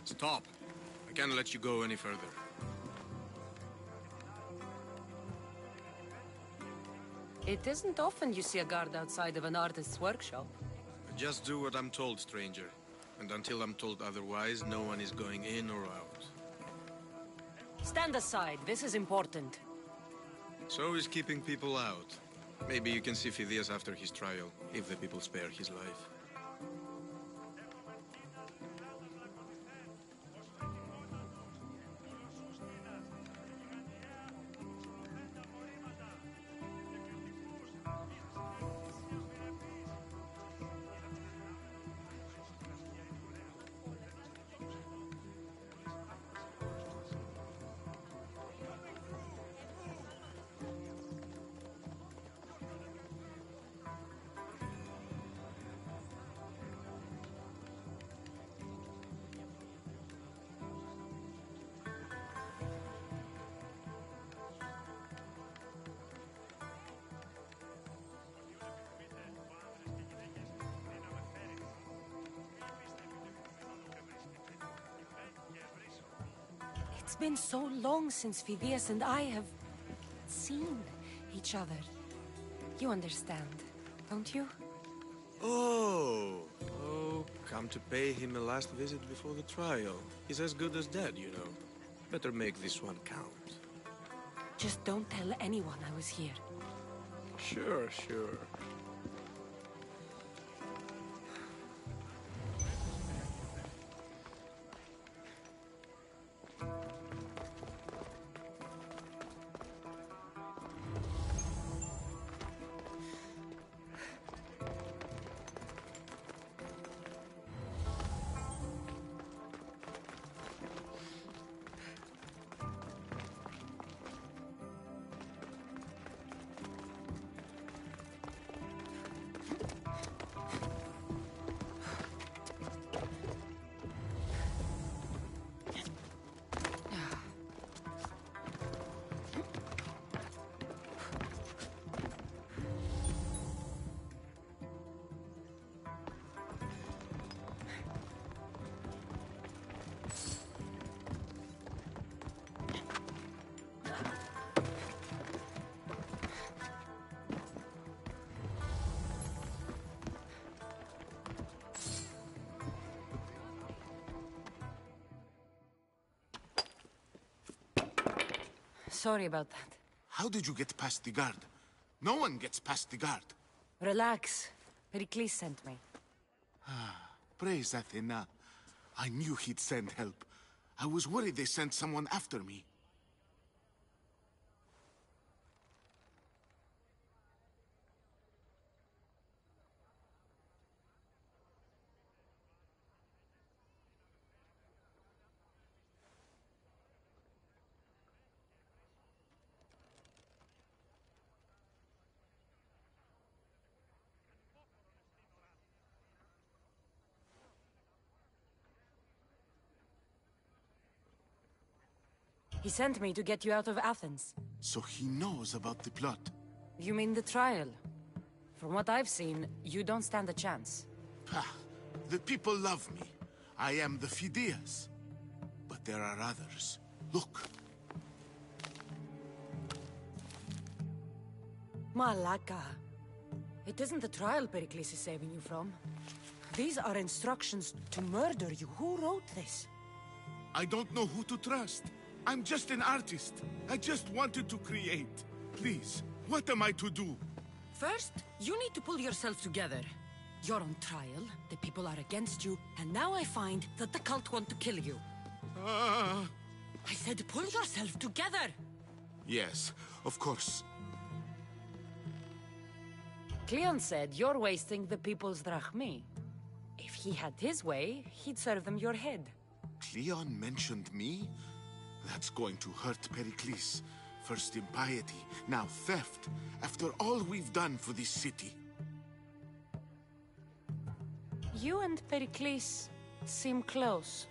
Stop. I can't let you go any further. It isn't often you see a guard outside of an artist's workshop. Just do what I'm told, stranger. And until I'm told otherwise, no one is going in or out. Stand aside. This is important. So is keeping people out. Maybe you can see Phidias after his trial, if the people spare his life. It's been so long since Phidias and I have seen each other. You understand, don't you? Oh, come to pay him a last visit before the trial. He's as good as dead, you know. Better make this one count. Just don't tell anyone I was here. Sure. Sorry about that. How did you get past the guard? No one gets past the guard. Relax. Pericles sent me. Praise Athena. I knew he'd send help. I was worried they sent someone after me. He sent me to get you out of Athens. So he knows about the plot. You mean the trial? From what I've seen, you don't stand a chance. Ha! The people love me. I am the Fideas. But there are others. Look. Malaka. It isn't the trial Pericles is saving you from. These are instructions to murder you. Who wrote this? I don't know who to trust. I'm just an artist. I just wanted to create. Please, what am I to do? First, you need to pull yourself together. You're on trial, the people are against you, and now I find that the cult want to kill you. I said pull yourself together! Yes, of course. Cleon said you're wasting the people's drachmi. If he had his way, he'd serve them your head. Cleon mentioned me? That's going to hurt Pericles. First impiety, now theft. After all we've done for this city. You and Pericles seem close.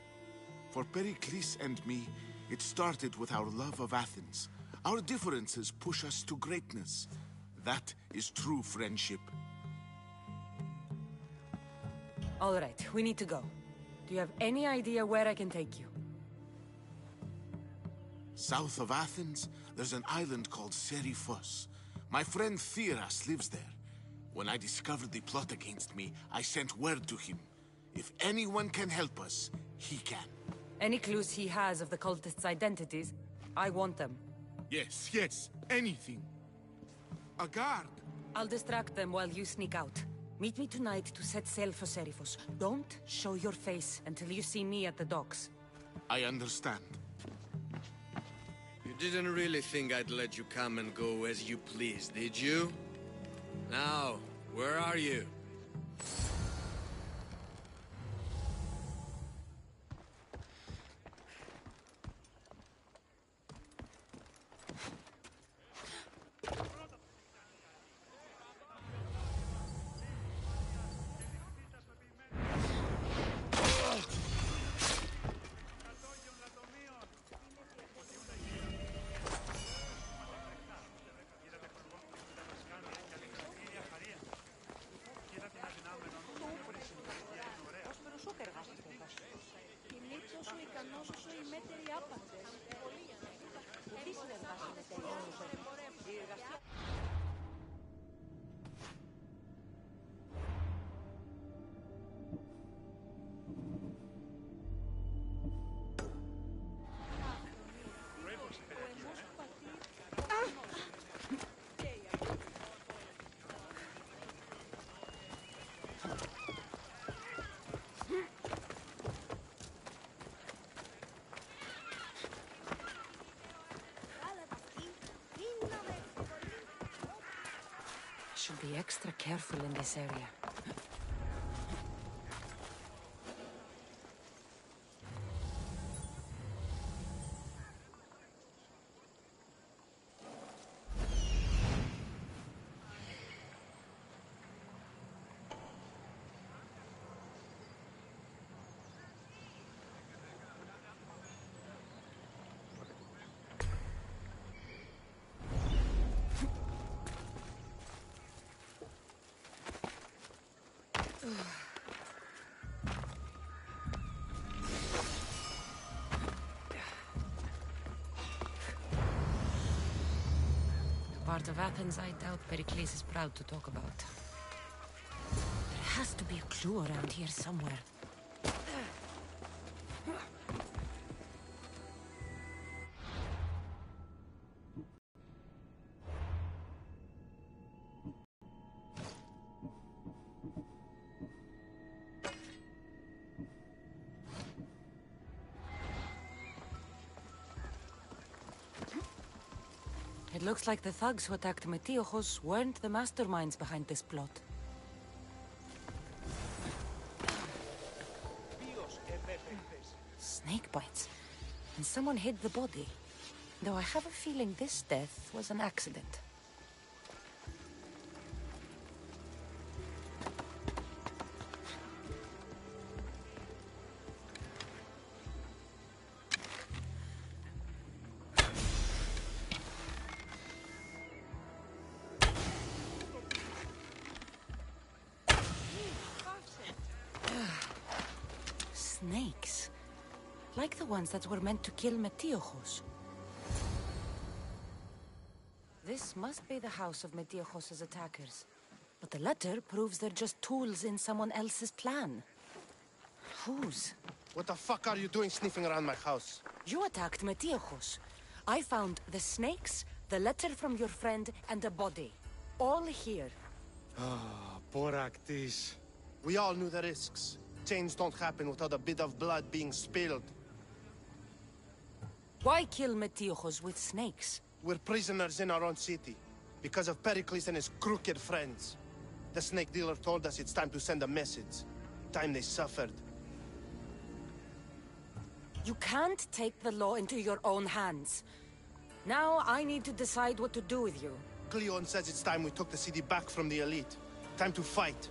For Pericles and me, it started with our love of Athens. Our differences push us to greatness. That is true friendship. All right, we need to go. Do you have any idea where I can take you? South of Athens, there's an island called Seriphos. My friend Theras lives there. When I discovered the plot against me, I sent word to him. If anyone can help us, he can. Any clues he has of the cultists' identities, I want them. Yes, yes, anything. A guard. I'll distract them while you sneak out. Meet me tonight to set sail for Seriphos. Don't show your face until you see me at the docks. I understand. You didn't really think I'd let you come and go as you please, did you? Now, where are you? Should be extra careful in this area. Part of Athens I doubt Pericles is proud to talk about. There has to be a clue around here somewhere. It looks like the thugs who attacked Metiochos weren't the masterminds behind this plot. Snake bites. And someone hid the body. Though I have a feeling this death was an accident. snakes. Like the ones that were meant to kill Metiochos. This must be the house of Metiochos' attackers. But the letter proves they're just tools in someone else's plan. Whose? What the fuck are you doing sniffing around my house? You attacked Metiochos. I found the snakes, the letter from your friend, and a body. All here. Ah, Boraktis. We all knew the risks. Change don't happen without a bit of blood being spilled. Why kill Metiochos with snakes? We're prisoners in our own city. Because of Pericles and his crooked friends. The snake dealer told us it's time to send a message. Time they suffered. You can't take the law into your own hands. Now I need to decide what to do with you. Cleon says it's time we took the city back from the elite. Time to fight.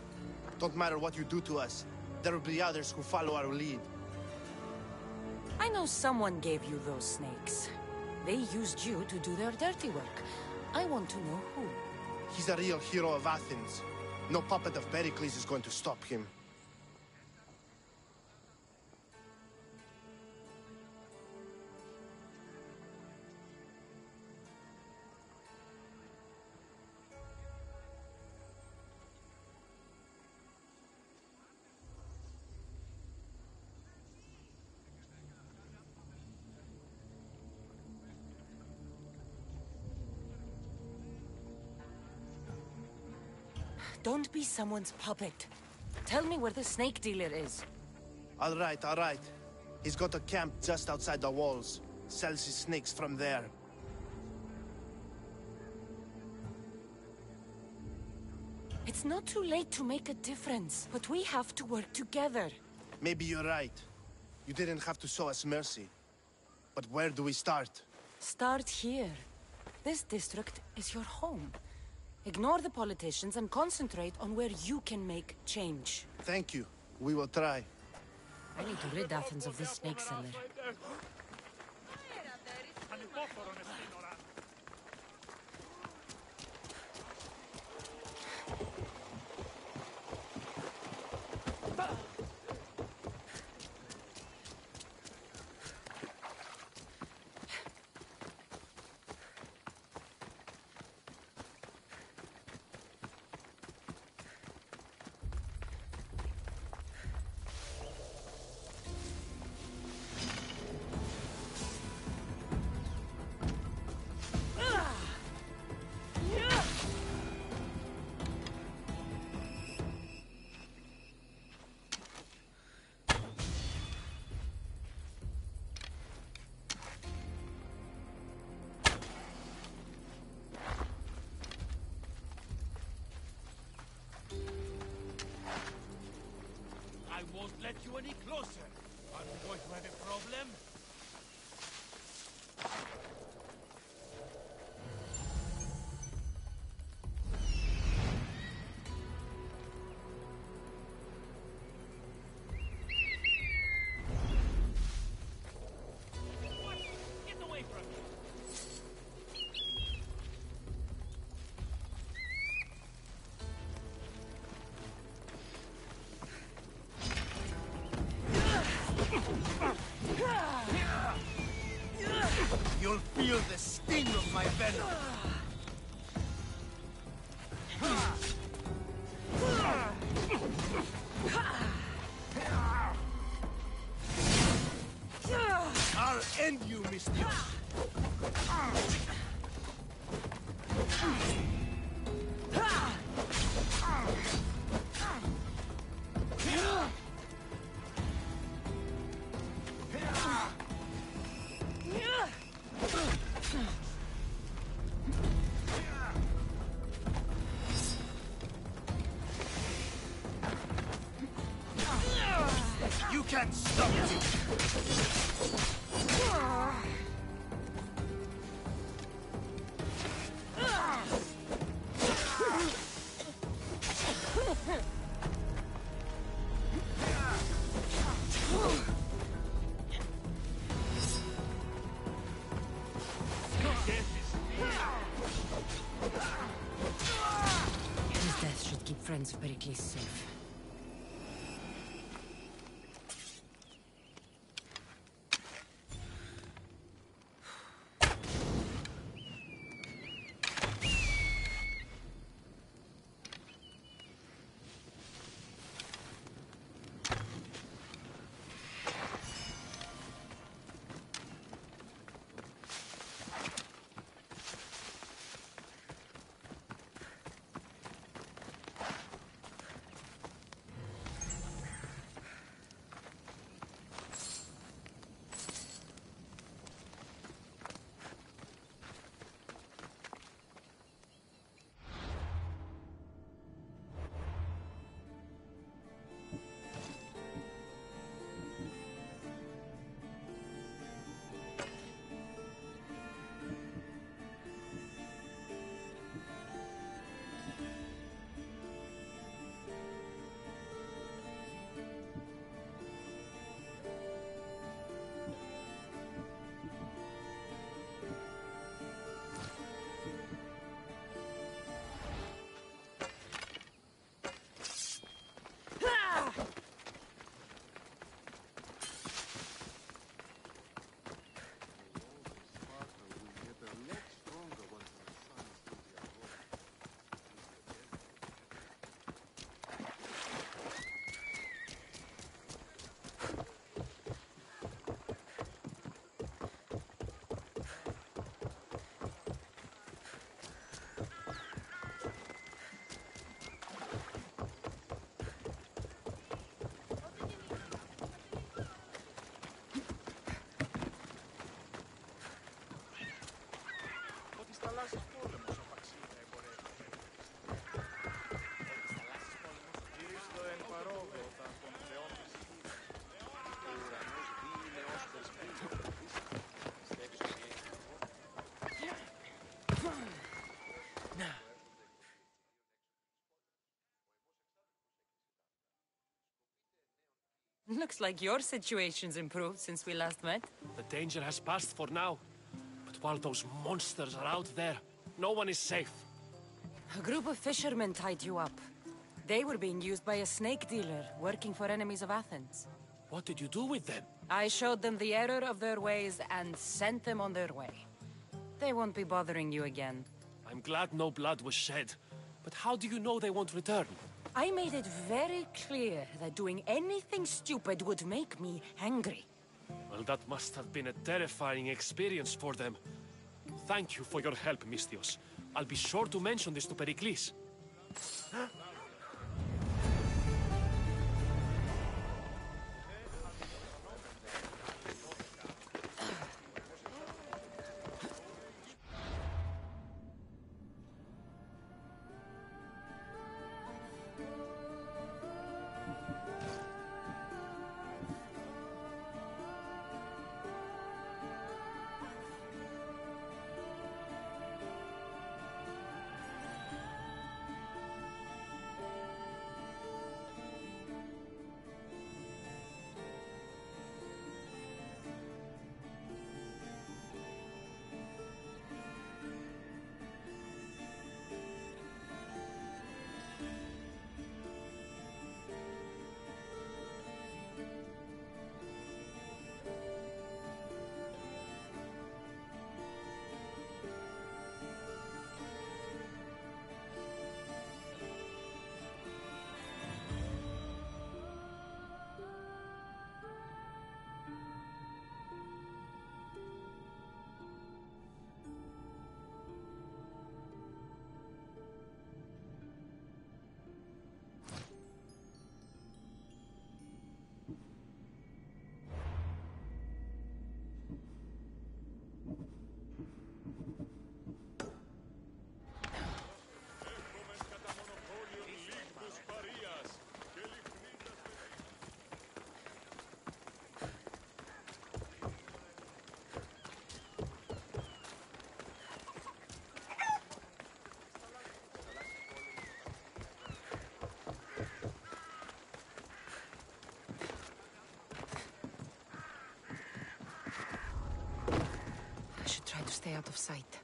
Don't matter what you do to us. There will be others who follow our lead. I know someone gave you those snakes. They used you to do their dirty work. I want to know who. He's a real hero of Athens. No puppet of Pericles is going to stop him. Don't be someone's puppet. Tell me where the snake dealer is. All right. He's got a camp just outside the walls. Sells his snakes from there. It's not too late to make a difference, but we have to work together. Maybe you're right. You didn't have to show us mercy. But where do we start? Start here. This district is your home. Ignore the politicians and concentrate on where you can make change. Thank you. We will try. I need to rid Athens of this snake seller. I won't let you any closer. Are you going to have a problem? Get away from me! You'll feel the sting of my venom. I'll end you, Mr. You can't stop me! His death should keep friends of Pericles safe. Looks like your situation's improved since we last met. The danger has passed for now. But while those monsters are out there, no one is safe. A group of fishermen tied you up. They were being used by a snake dealer working for enemies of Athens. What did you do with them? I showed them the error of their ways and sent them on their way. They won't be bothering you again. I'm glad no blood was shed. But how do you know they won't return? I made it very clear that doing anything stupid would make me angry. Well, that must have been a terrifying experience for them. Thank you for your help, Misthios. I'll be sure to mention this to Pericles. I should try to stay out of sight.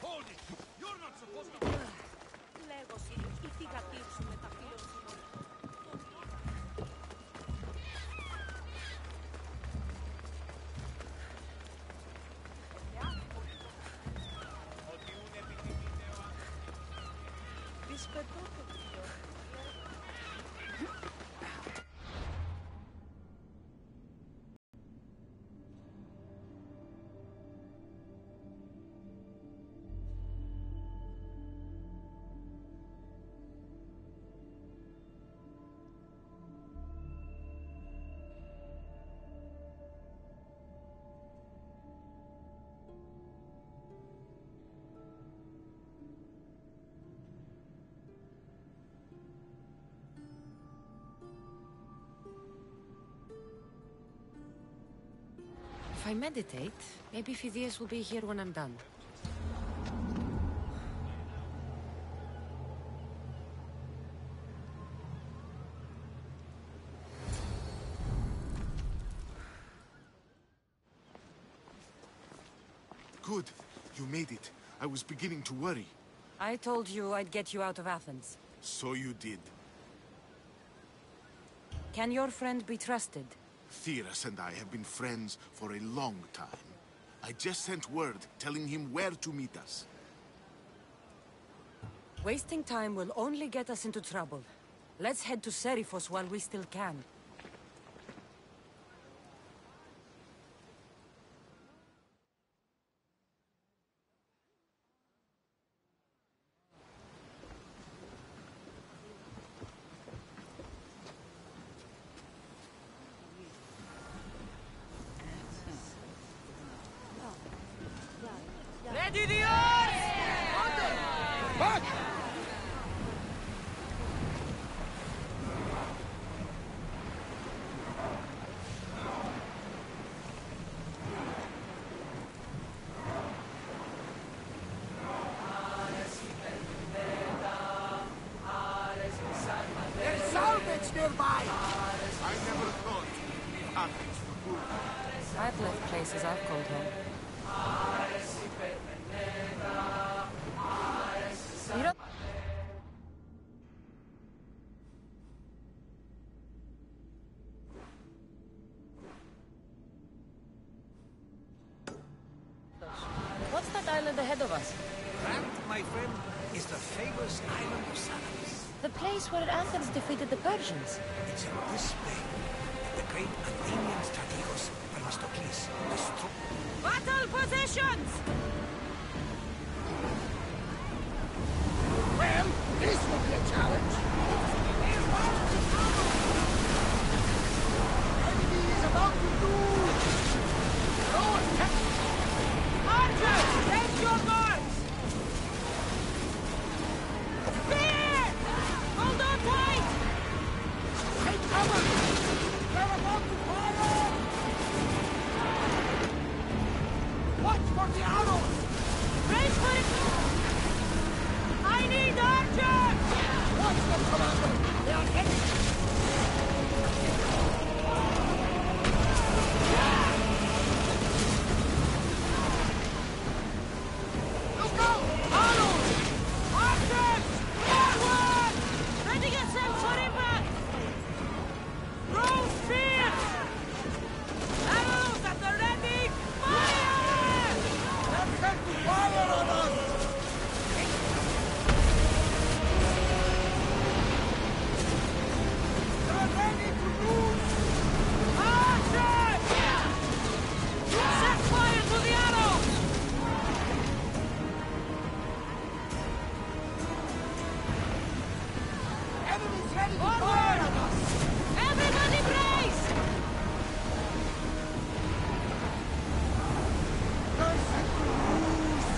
Hold it! You're not supposed to... Λέγωση, ή θυγατήρου με τα φίλων συνολικών. Δυσπετώ το πλοίο. If I meditate, maybe Phidias will be here when I'm done. Good. You made it. I was beginning to worry. I told you I'd get you out of Athens. So you did. Can your friend be trusted? Theras and I have been friends for a long time. I just sent word telling him where to meet us. Wasting time will only get us into trouble. Let's head to Seriphos while we still can. Ready the oars! Back! There's salvage nearby! I never thought Athens would move. I've left places I've called home. You don't... What's that island ahead of us? That, my friend, is the famous island of Salamis. The place where Athens defeated the Persians. It's in this bay that the great Athenian strategos Themistocles destroyed. Battle positions! Well, this will be a challenge. Enemy is about to lose. No attack. Archers, take your marks! Spear! Hold on tight! Take cover. They're about to fire. Watch for the arrows. Brace for it! I need archers! Watch them, Commander. They are heading. Look out! Arrows! Archers! Forward! Ready yourselves for impact! Throw spears! Arrows at the ready! Fire! They're set to fire on us. They're ready to lose. Archers! Set fire to the arrows! Enemies ready to Forward! fire on us. Everybody brace! They're set to lose.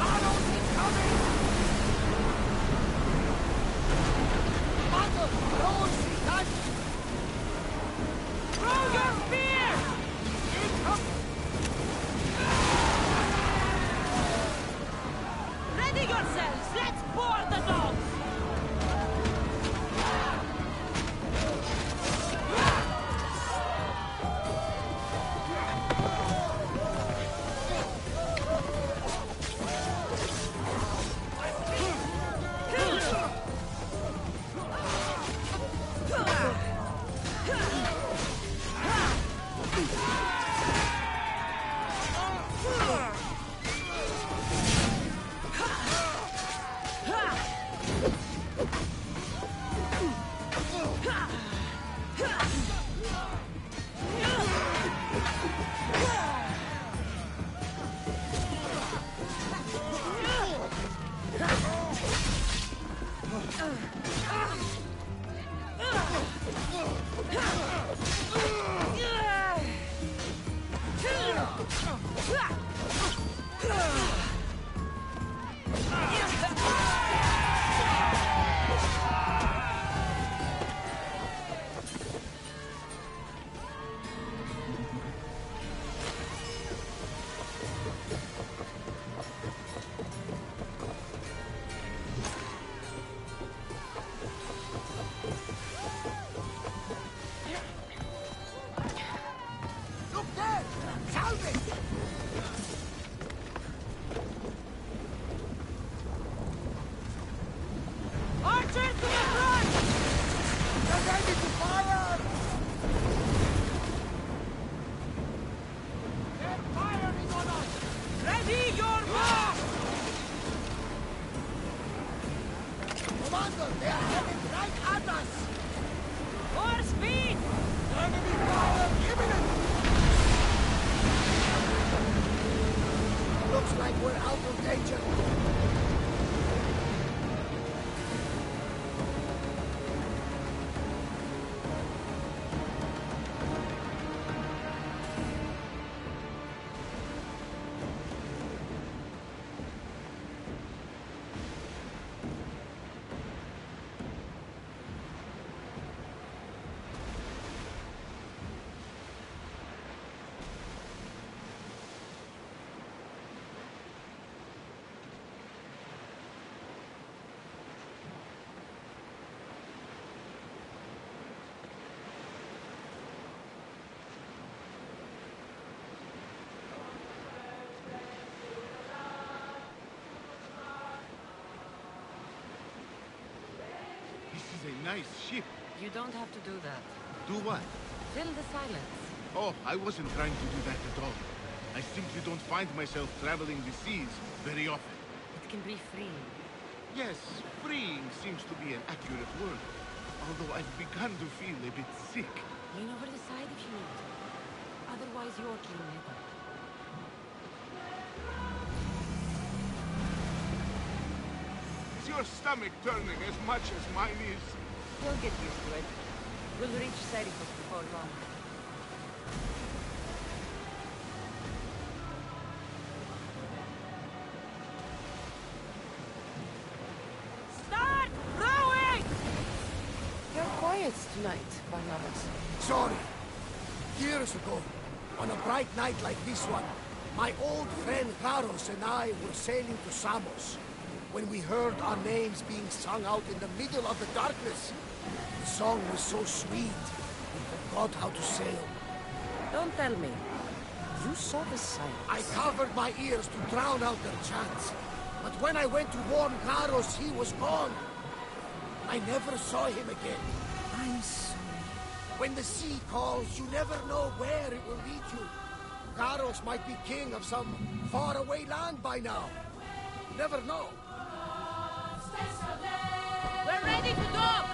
Arrows incoming. Battle, throws the touch. Throw your spears! Ready yourselves! Let's board the dogs! yonder! They are headed right at us! More speed! Enemy fire imminent! Looks like we're out of danger. This is a nice ship. You don't have to do that. Do what? Fill the silence. Oh, I wasn't trying to do that at all. I simply don't find myself traveling the seas very often. It can be freeing. Yes, freeing seems to be an accurate word. Although I've begun to feel a bit sick. Lean over the side if you need to. Otherwise, you're killing it. Is your stomach turning as much as mine is? You'll get used to it. We'll reach Serifos before long. Start rowing! You're quiet tonight, Barnabas. Sorry. Years ago, on a bright night like this one, my old friend Karos and I were sailing to Samos when we heard our names being sung out in the middle of the darkness. The song was so sweet, we forgot how to sail. Don't tell me. You saw the signs. I covered my ears to drown out their chants. But when I went to warn Karos, he was gone. I never saw him again. I'm sorry. When the sea calls, you never know where it will lead you. Karos might be king of some faraway land by now. Never know. We're ready to dock!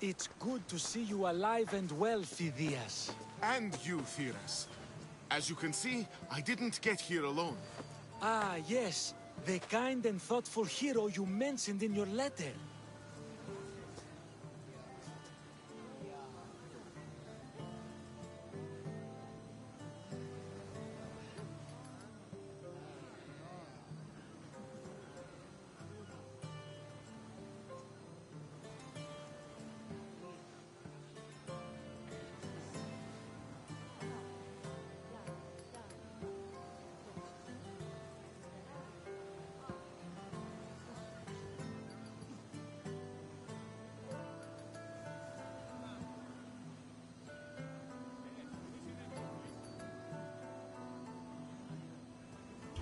It's good to see you alive and well, Phidias. And you, Theras. As you can see, I didn't get here alone. Ah, yes. The kind and thoughtful hero you mentioned in your letter.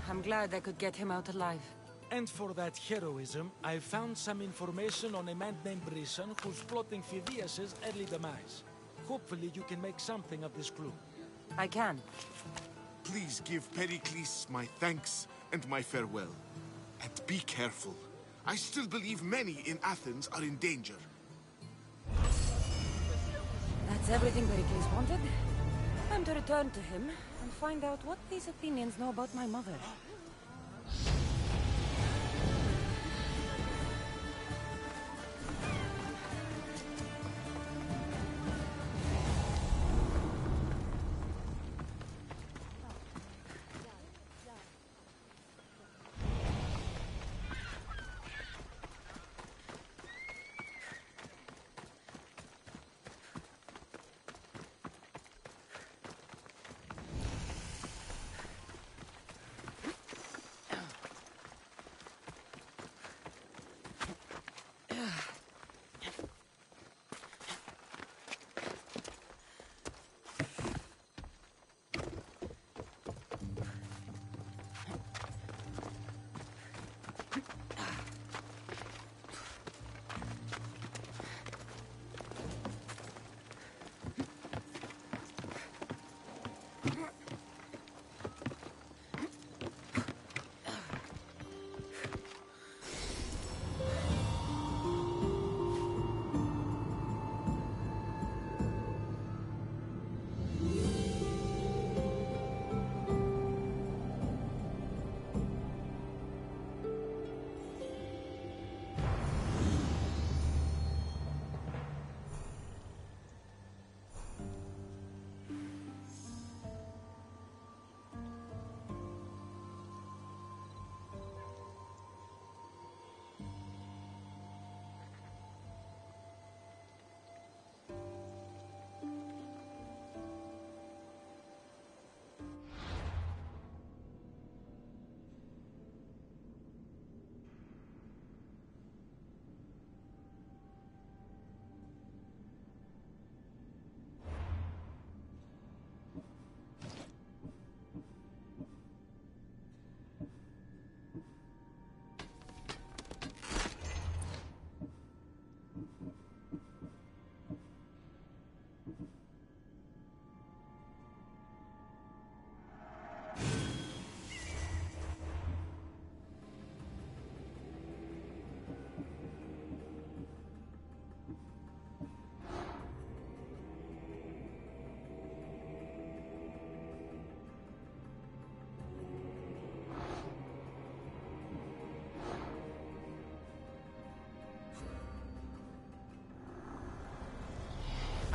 I'm glad I could get him out alive. And for that heroism, I found some information on a man named Brisson who's plotting Phidias' early demise. Hopefully you can make something of this clue. I can. Please give Pericles my thanks and my farewell. And be careful. I still believe many in Athens are in danger. That's everything Pericles wanted. Time to return to him and find out what these Athenians know about my mother.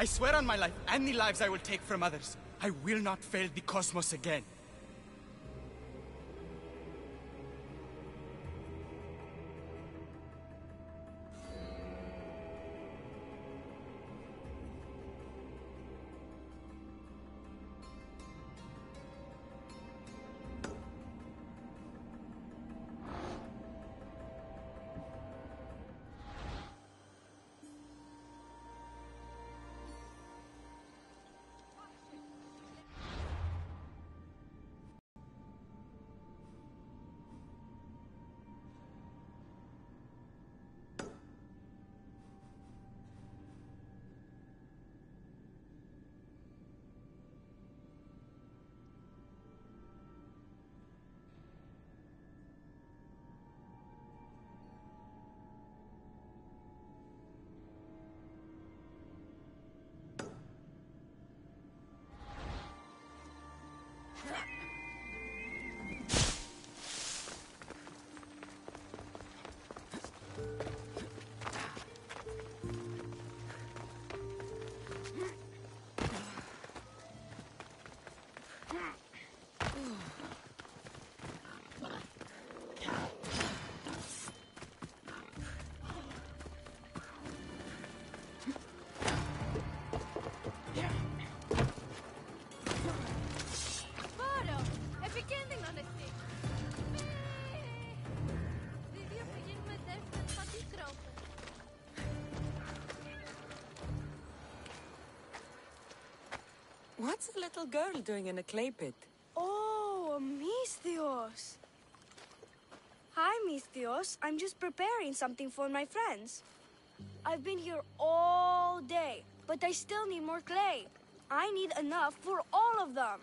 I swear on my life and the lives I will take from others, I will not fail the cosmos again. What's a little girl doing in a clay pit? Oh, Misthios. Hi, Misthios. I'm just preparing something for my friends. I've been here all day, but I still need more clay. I need enough for all of them.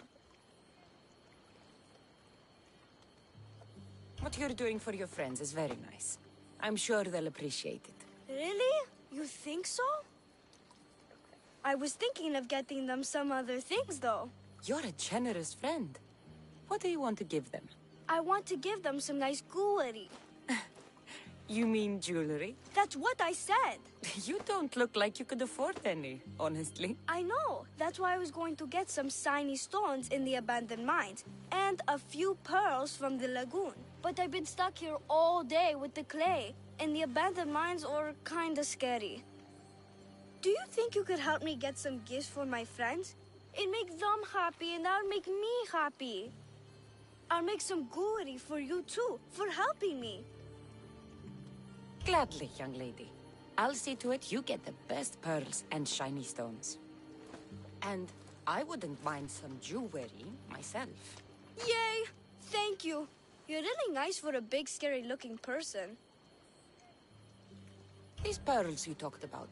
What you're doing for your friends is very nice. I'm sure they'll appreciate it. Really? You think so? I was thinking of getting them some other things, though. You're a generous friend. What do you want to give them? I want to give them some nice jewelry. You mean jewelry? That's what I said. You don't look like you could afford any, honestly. I know. That's why I was going to get some shiny stones in the abandoned mines and a few pearls from the lagoon. But I've been stuck here all day with the clay, and the abandoned mines are kinda scary. Do you think you could help me get some gifts for my friends? It'd make them happy and that'll make me happy. I'll make some jewelry for you too, for helping me. Gladly, young lady. I'll see to it you get the best pearls and shiny stones. And I wouldn't mind some jewelry myself. Yay! Thank you. You're really nice for a big, scary-looking person. These pearls you talked about,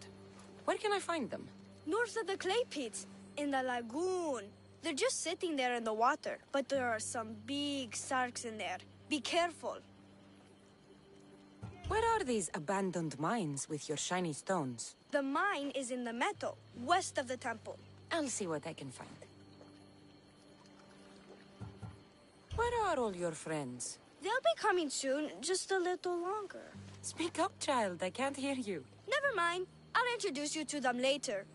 where can I find them? North of the clay pits, in the lagoon. They're just sitting there in the water, but there are some big sharks in there. Be careful. Where are these abandoned mines with your shiny stones? The mine is in the meadow, west of the temple. I'll see what I can find. Where are all your friends? They'll be coming soon, just a little longer. Speak up, child. I can't hear you. Never mind. I'll introduce you to them later.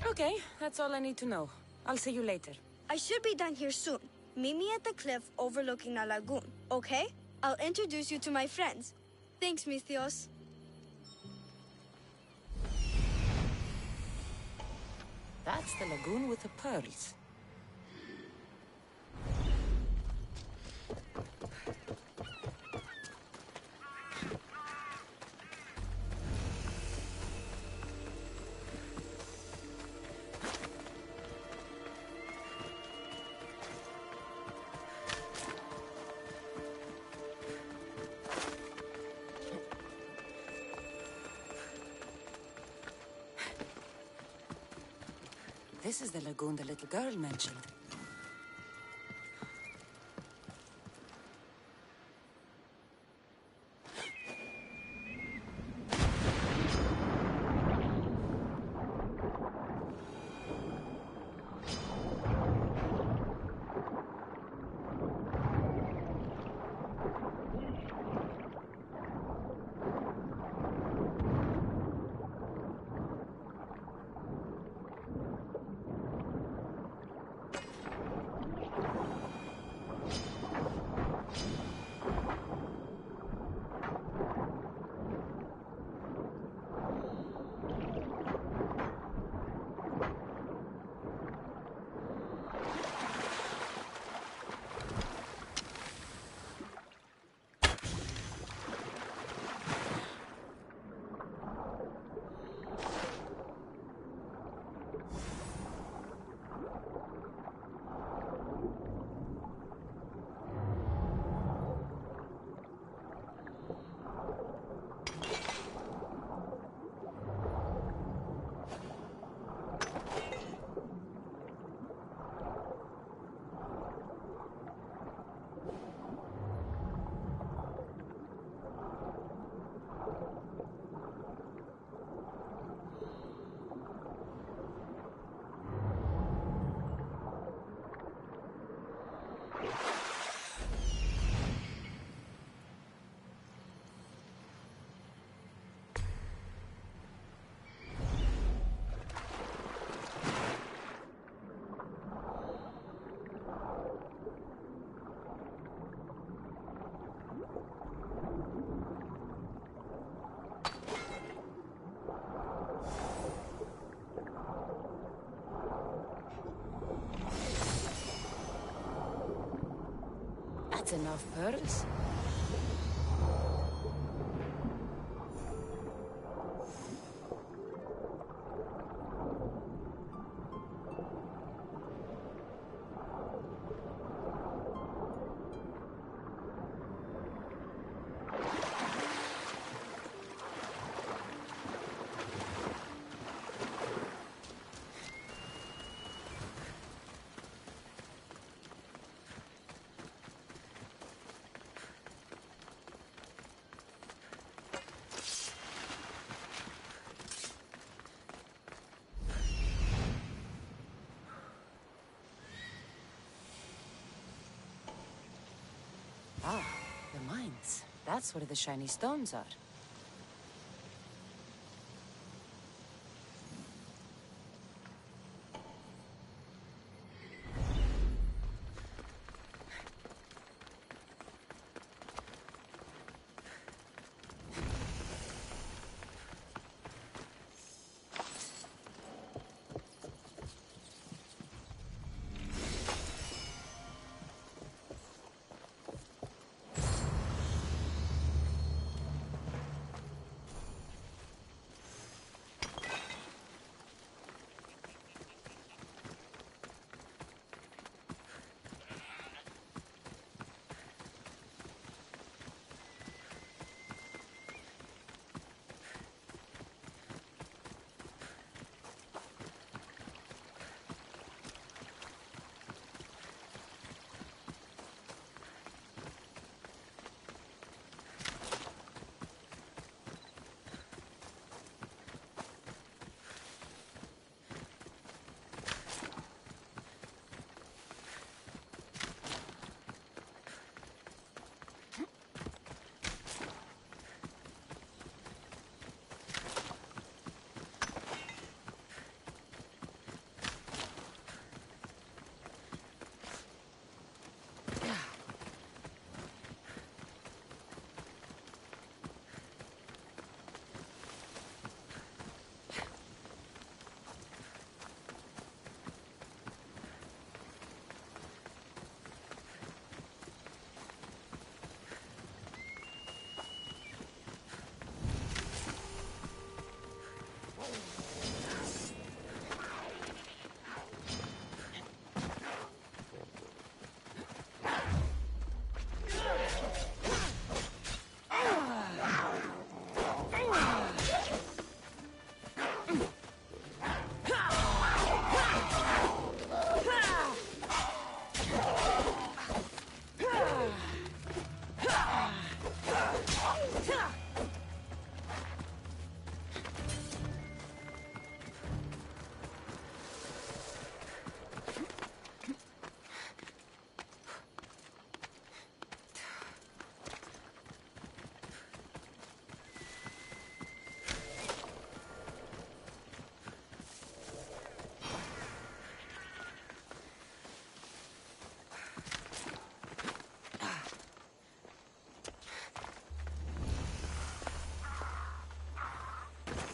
Okay, that's all I need to know. I'll see you later. I should be done here soon. Meet me at the cliff overlooking the lagoon, okay? I'll introduce you to my friends. Thanks, Misthios. That's the lagoon with the pearls. This is the lagoon the little girl mentioned. That's enough pearls. Ah, the mines. That's where the shiny stones are.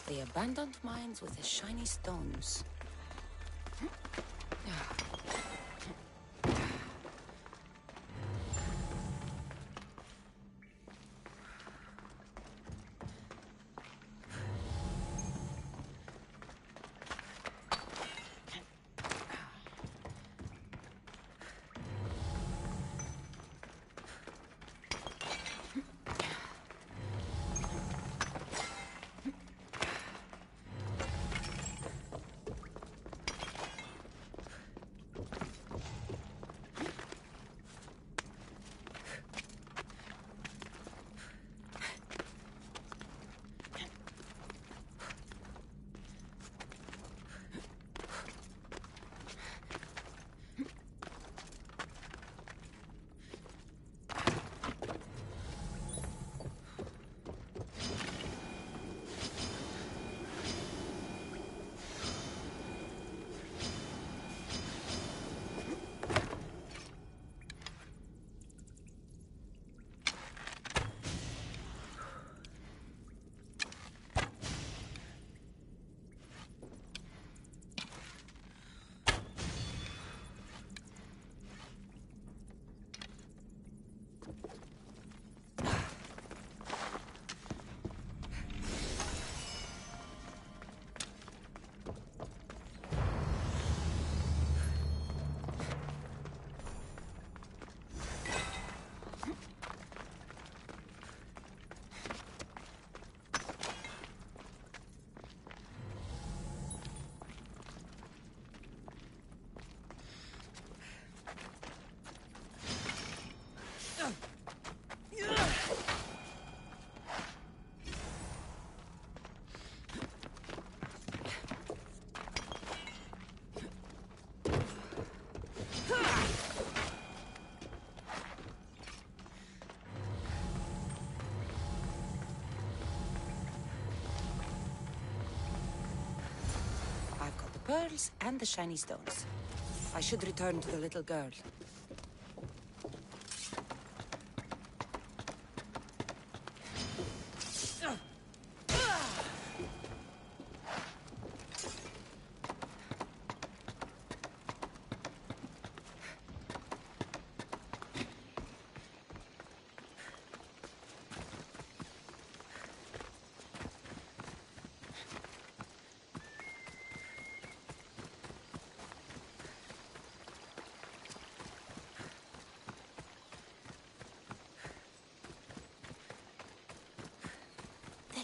The abandoned mines with the shiny stones. pearls and the shiny stones. I should return to the little girl.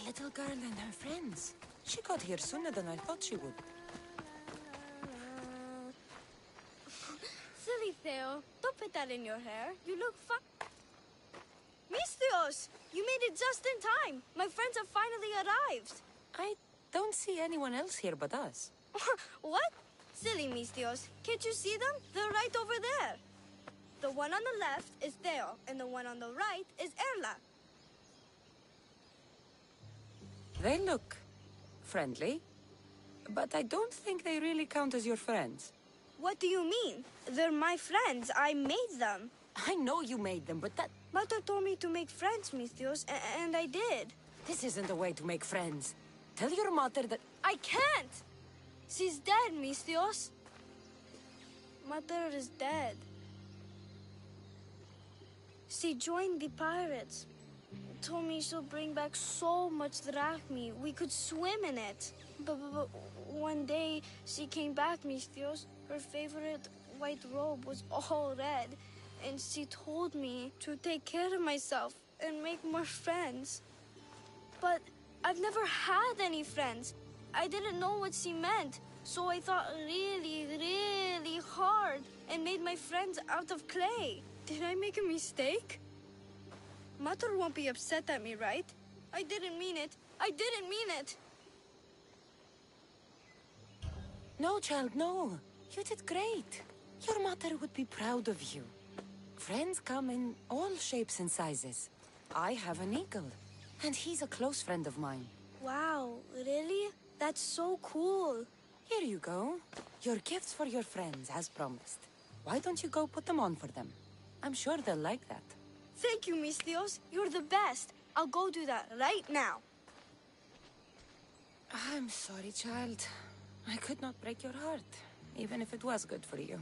Little girl and her friends. She got here sooner than I thought she would. Silly Theo, don't put that in your hair. You look Mistios! You made it just in time. My friends have finally arrived. I don't see anyone else here but us. What? Silly Mistios. Can't you see them? They're right over there. The one on the left is Theo, and the one on the right is Erla. They look friendly, but I don't think they really count as your friends. What do you mean? They're my friends. I made them. I know you made them, but that... Mother told me to make friends, Mistios, and I did. This isn't a way to make friends. Tell your mother that... I can't! She's dead, Mistios. Mother is dead. She joined the pirates. Told me she'll bring back so much drachmi, we could swim in it. But one day, she came back, Mistios. Her favorite white robe was all red. And she told me to take care of myself and make more friends. But I've never had any friends. I didn't know what she meant. So I thought really, really hard and made my friends out of clay. Did I make a mistake? Mother won't be upset at me, right? I didn't mean it. I didn't mean it. No, child, no. You did great. Your mother would be proud of you. Friends come in all shapes and sizes. I have an eagle, and he's a close friend of mine. Wow, really? That's so cool. Here you go. Your gifts for your friends, as promised. Why don't you go put them on for them? I'm sure they'll like that. Thank you, Mistios. You're the best. I'll go do that right now. I'm sorry, child. I could not break your heart, even if it was good for you.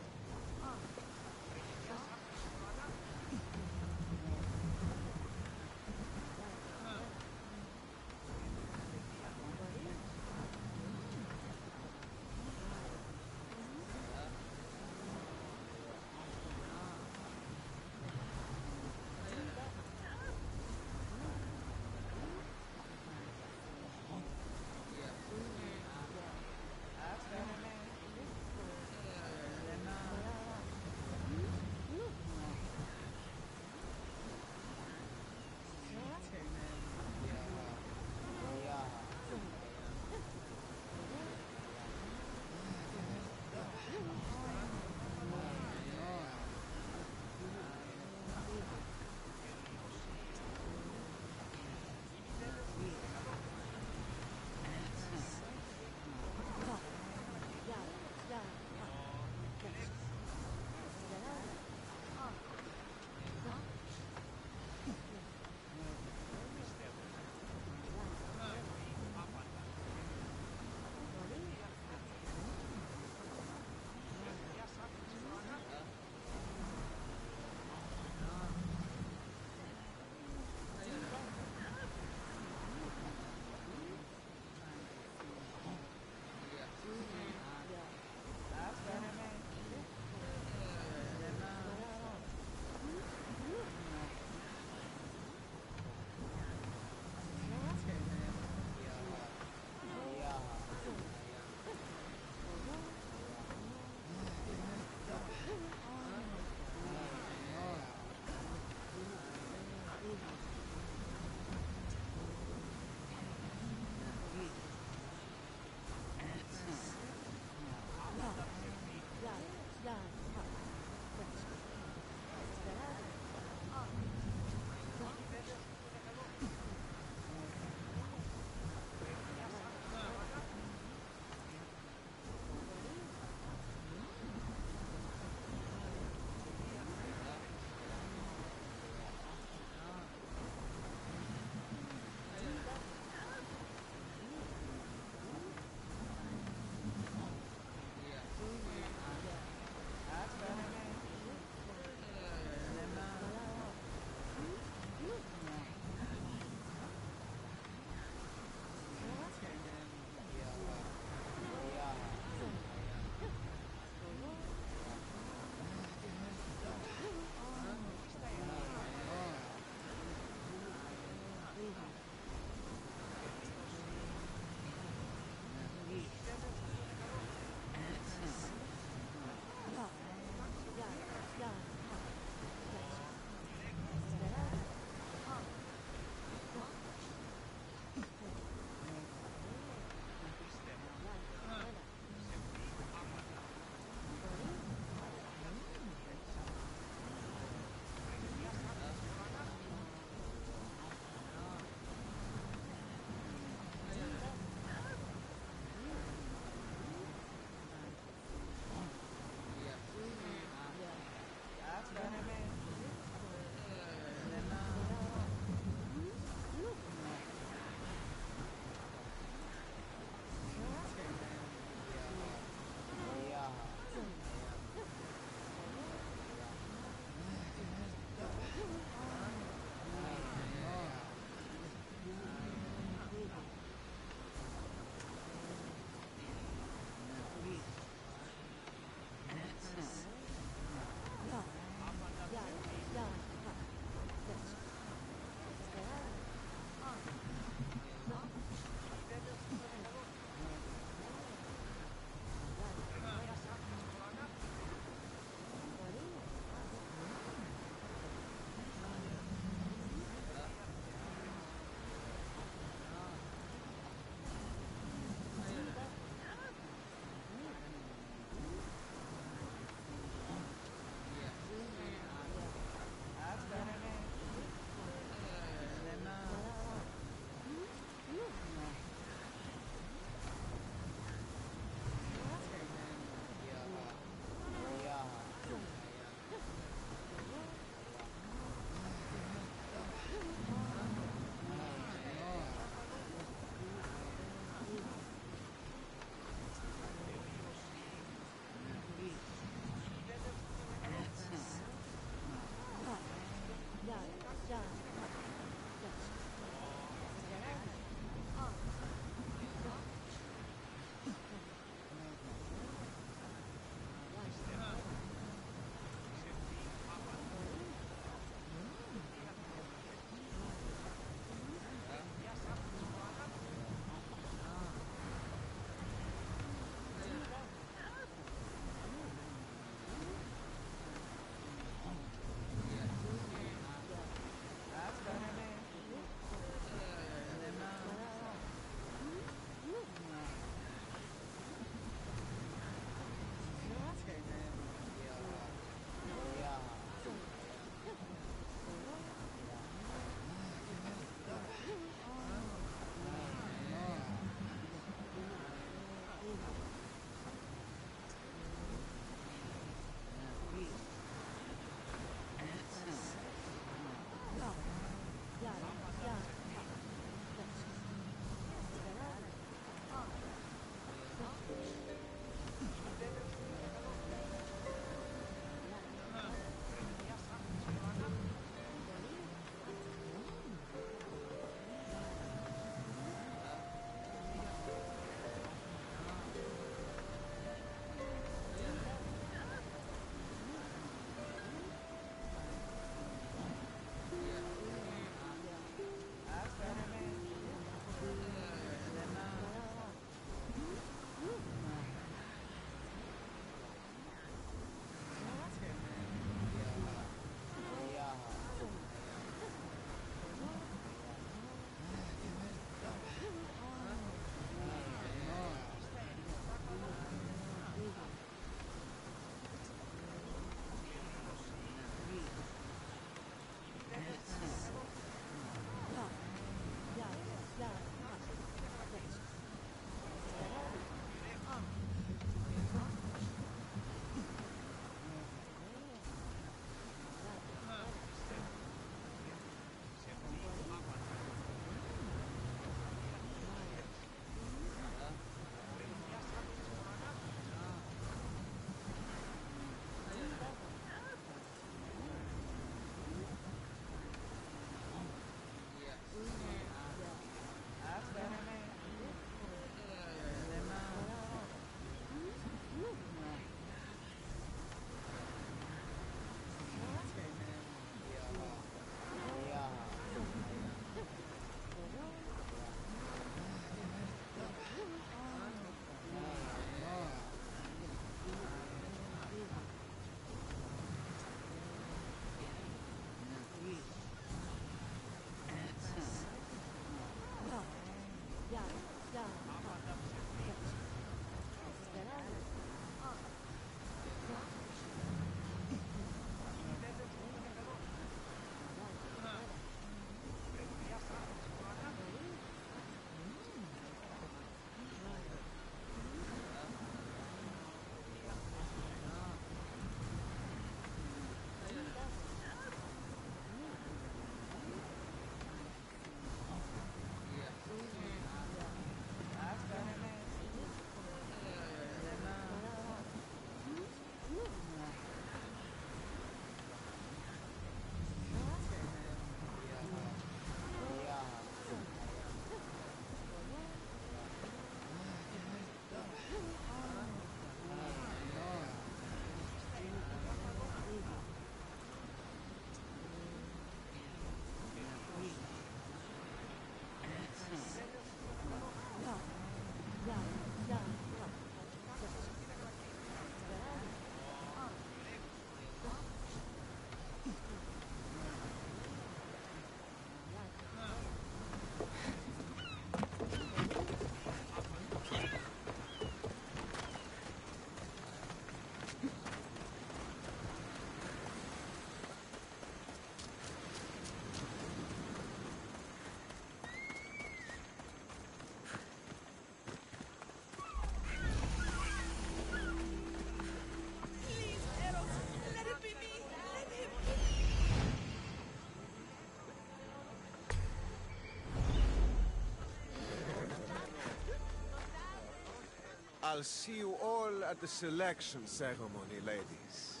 I'll see you all at the selection ceremony, ladies.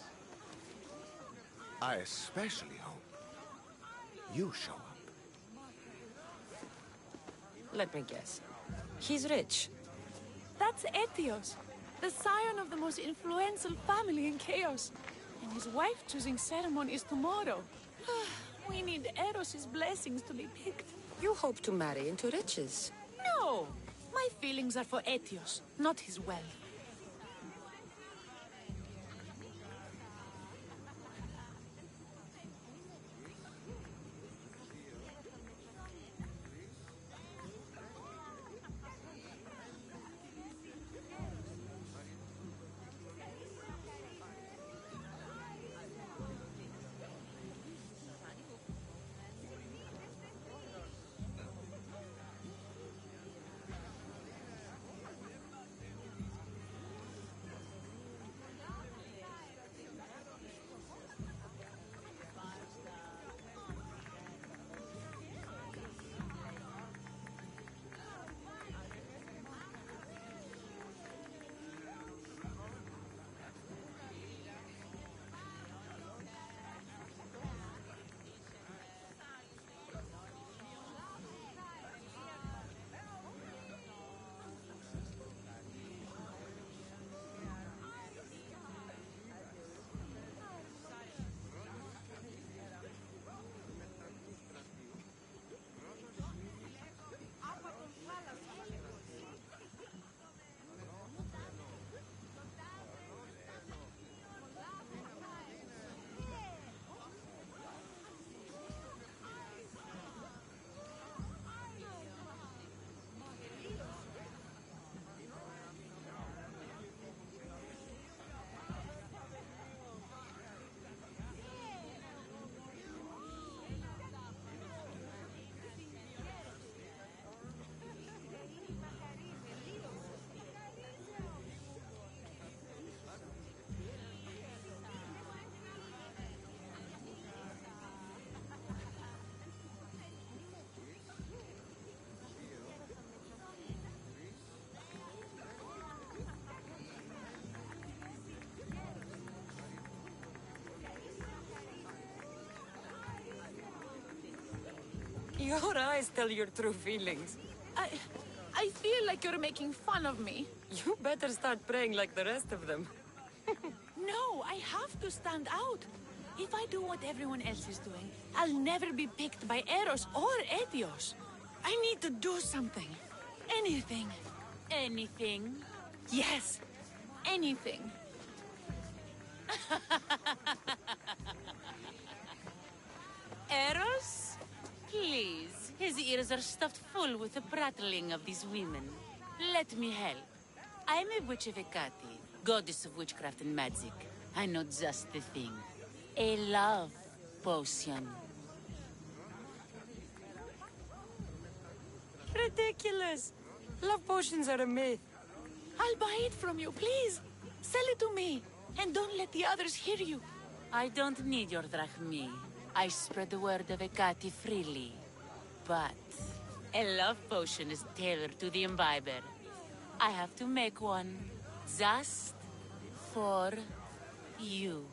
I especially hope you show up. Let me guess. He's rich. That's Etios, the scion of the most influential family in Chaos. And his wife-choosing ceremony is tomorrow. We need Eros's blessings to be picked. You hope to marry into riches. No! My feelings are for Etios, not his wealth. Your eyes tell your true feelings. I feel like you're making fun of me. You better start praying like the rest of them. No, I have to stand out. If I do what everyone else is doing, I'll never be picked by Eros or Etios. I need to do something. Anything. Anything. Yes, anything. Eros? Please. His ears are stuffed full with the prattling of these women. Let me help. I'm a witch of Hecate, goddess of witchcraft and magic. I know just the thing. A love potion. Ridiculous! Love potions are a myth. I'll buy it from you, please. Sell it to me. And don't let the others hear you. I don't need your drachmi. I spread the word of Hecate freely. But a love potion is tailored to the imbiber. I have to make one just for you.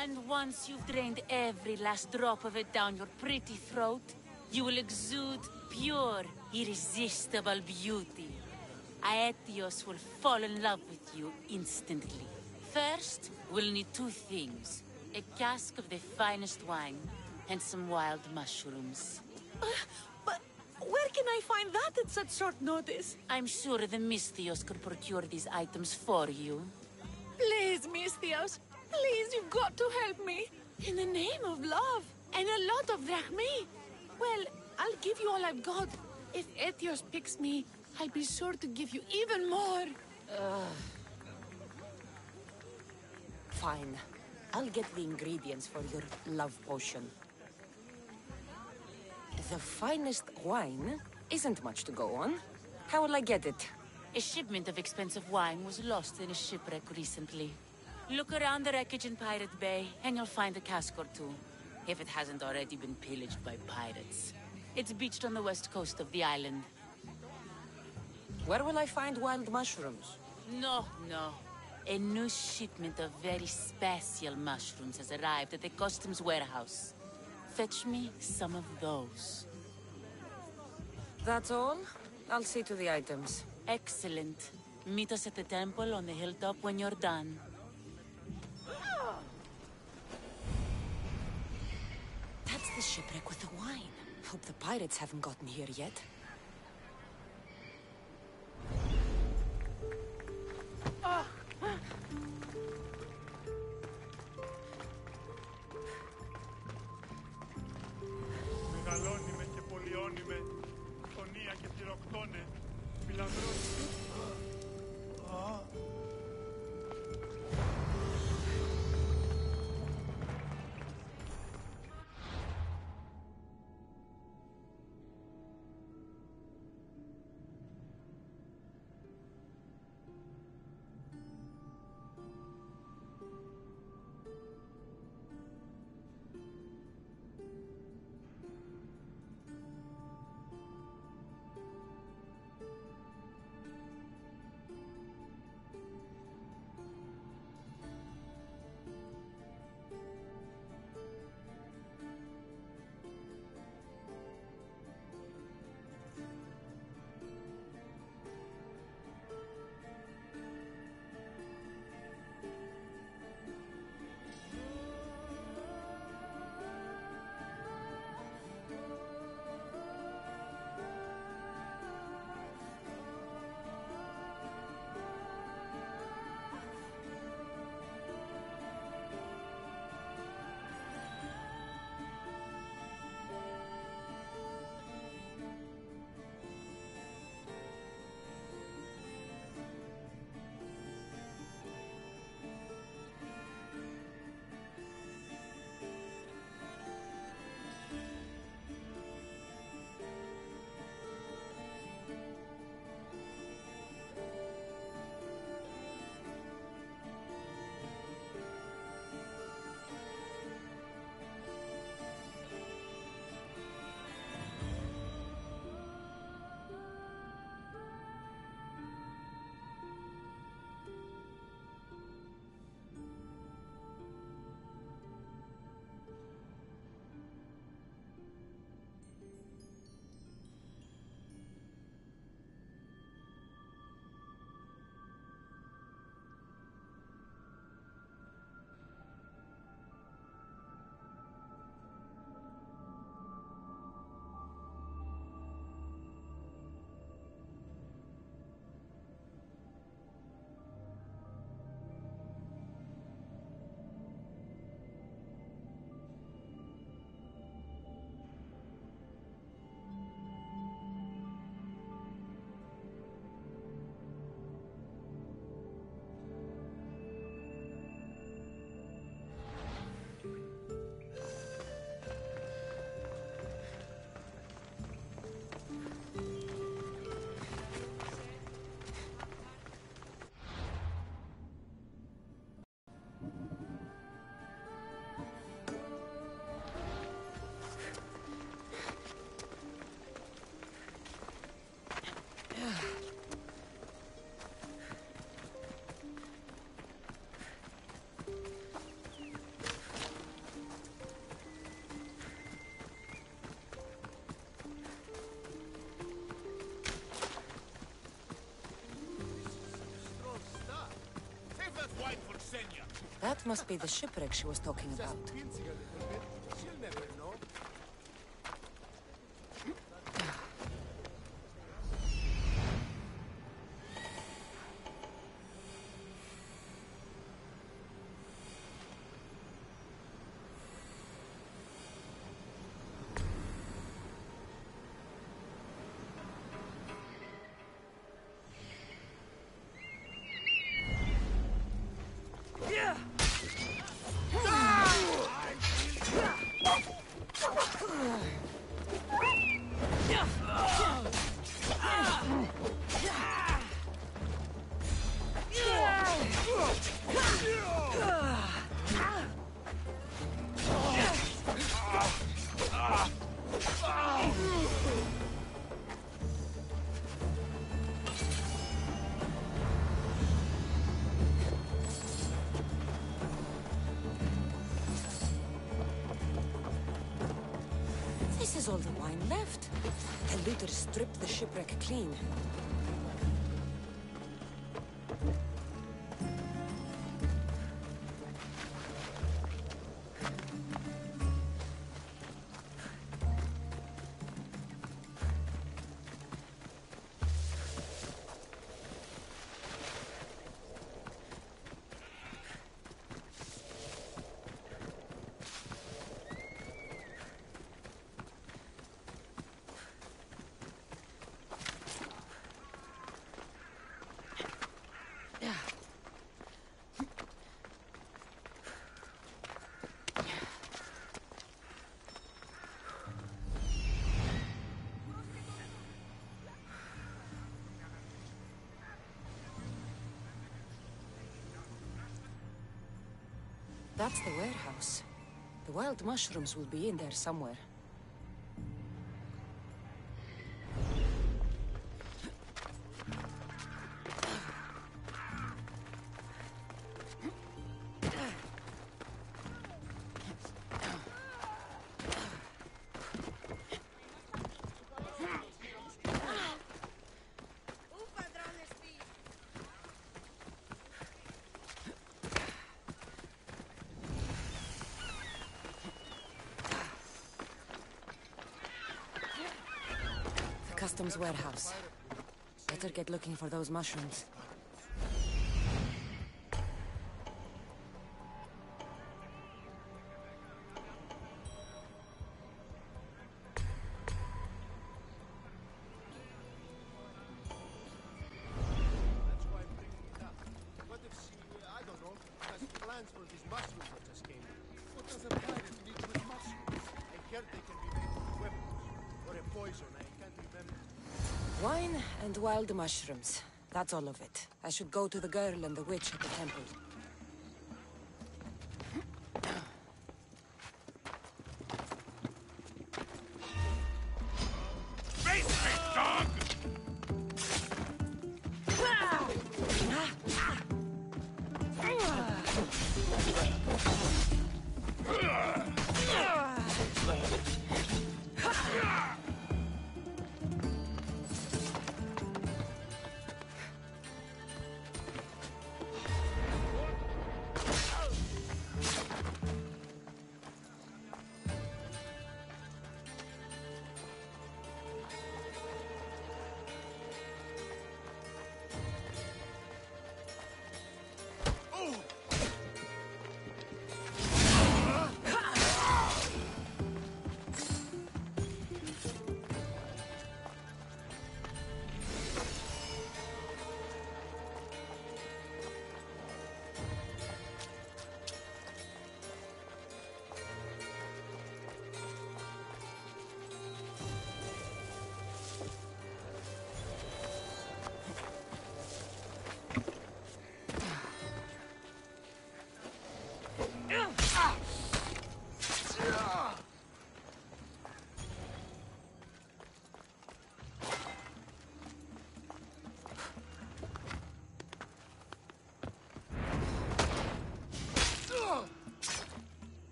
And once you've drained every last drop of it down your pretty throat, you will exude pure, irresistible beauty. Aetios will fall in love with you instantly. First, we'll need two things. A cask of the finest wine and some wild mushrooms. But where can I find that at such short notice? I'm sure the Misthios could procure these items for you. Please, Misthios. Please, you've got to help me. In the name of love. And a lot of drachmi. Well, I'll give you all I've got. If Etios picks me, I'll be sure to give you even more. Fine. I'll get the ingredients for your love potion. The finest wine isn't much to go on. How will I get it? A shipment of expensive wine was lost in a shipwreck recently. Look around the wreckage in Pirate Bay, and you'll find a cask or two. If it hasn't already been pillaged by pirates. It's beached on the west coast of the island. Where will I find wild mushrooms? No, no. A new shipment of very special mushrooms has arrived at the customs warehouse. Fetch me some of those. That's all? I'll see to the items. Excellent. Meet us at the temple on the hilltop when you're done. That's the shipwreck with the wine. Hope the pirates haven't gotten here yet. Μεγαλώνει και πολιώνει με. Φωνία και πυροκτώνε. Μιλαδρώνει. That must be the shipwreck she was talking about. She'll never know. left. The looters stripped the shipwreck clean. That's the warehouse. The wild mushrooms will be in there somewhere. Customs warehouse. Better get looking for those mushrooms. That's why I'm picking it up. What if she, I don't know, has plans for these mushrooms that just came in? What does a pirate need with mushrooms? I heard they can be made into weapons. Or a poison, I can't remember. Wine and wild mushrooms. That's all of it. I should go to the girl and the witch at the temple. Face me, dog!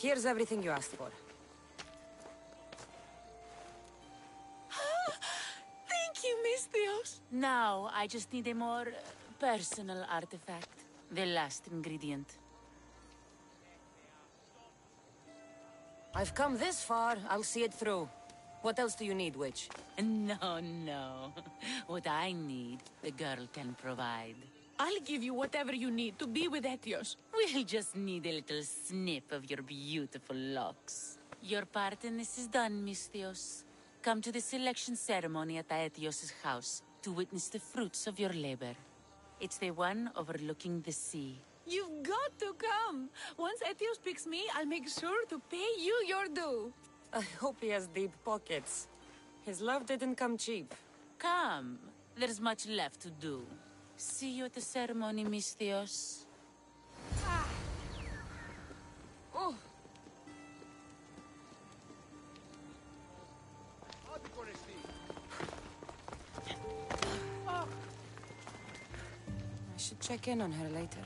Here's everything you asked for. Thank you, Misthios. Now, I just need a more personal artifact. The last ingredient. I've come this far, I'll see it through. What else do you need, witch? No, no. What I need, the girl can provide. I'll give you whatever you need to be with Etios. We'll just need a little snip of your beautiful locks. Your part in this is done, Misthios. Come to the selection ceremony at Aetios' house to witness the fruits of your labor. It's the one overlooking the sea. You've got to come. Once Etios picks me, I'll make sure to pay you your due. I hope he has deep pockets. His love didn't come cheap. Come. There's much left to do. See you at the ceremony, Misthios. Oh. I should check in on her later.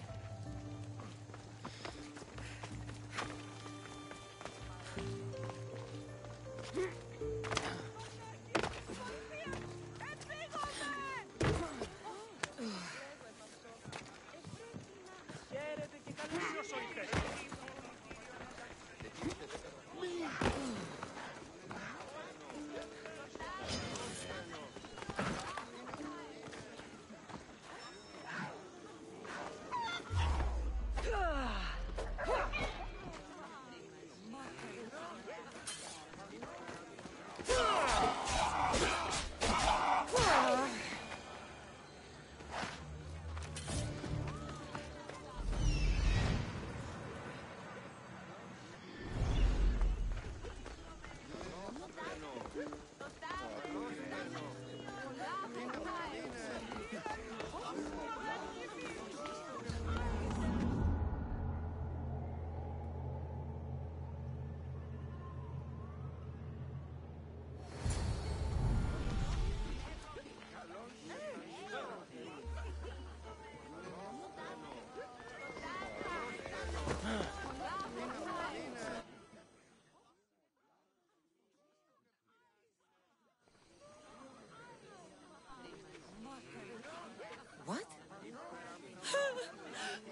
What?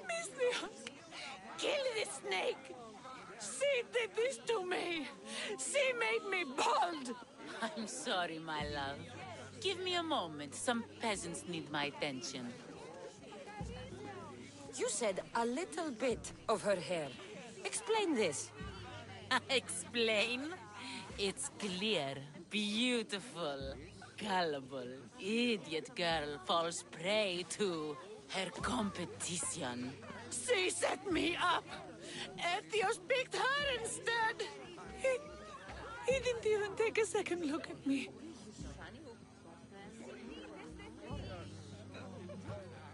Misthios! Kill the snake! She did this to me! She made me bald! I'm sorry, my love. Give me a moment. Some peasants need my attention. You said a little bit of her hair. Explain this. Explain? It's clear, beautiful, gullible, idiot girl falls prey to her competition. She set me up! Etios picked her instead! He didn't even take a second look at me.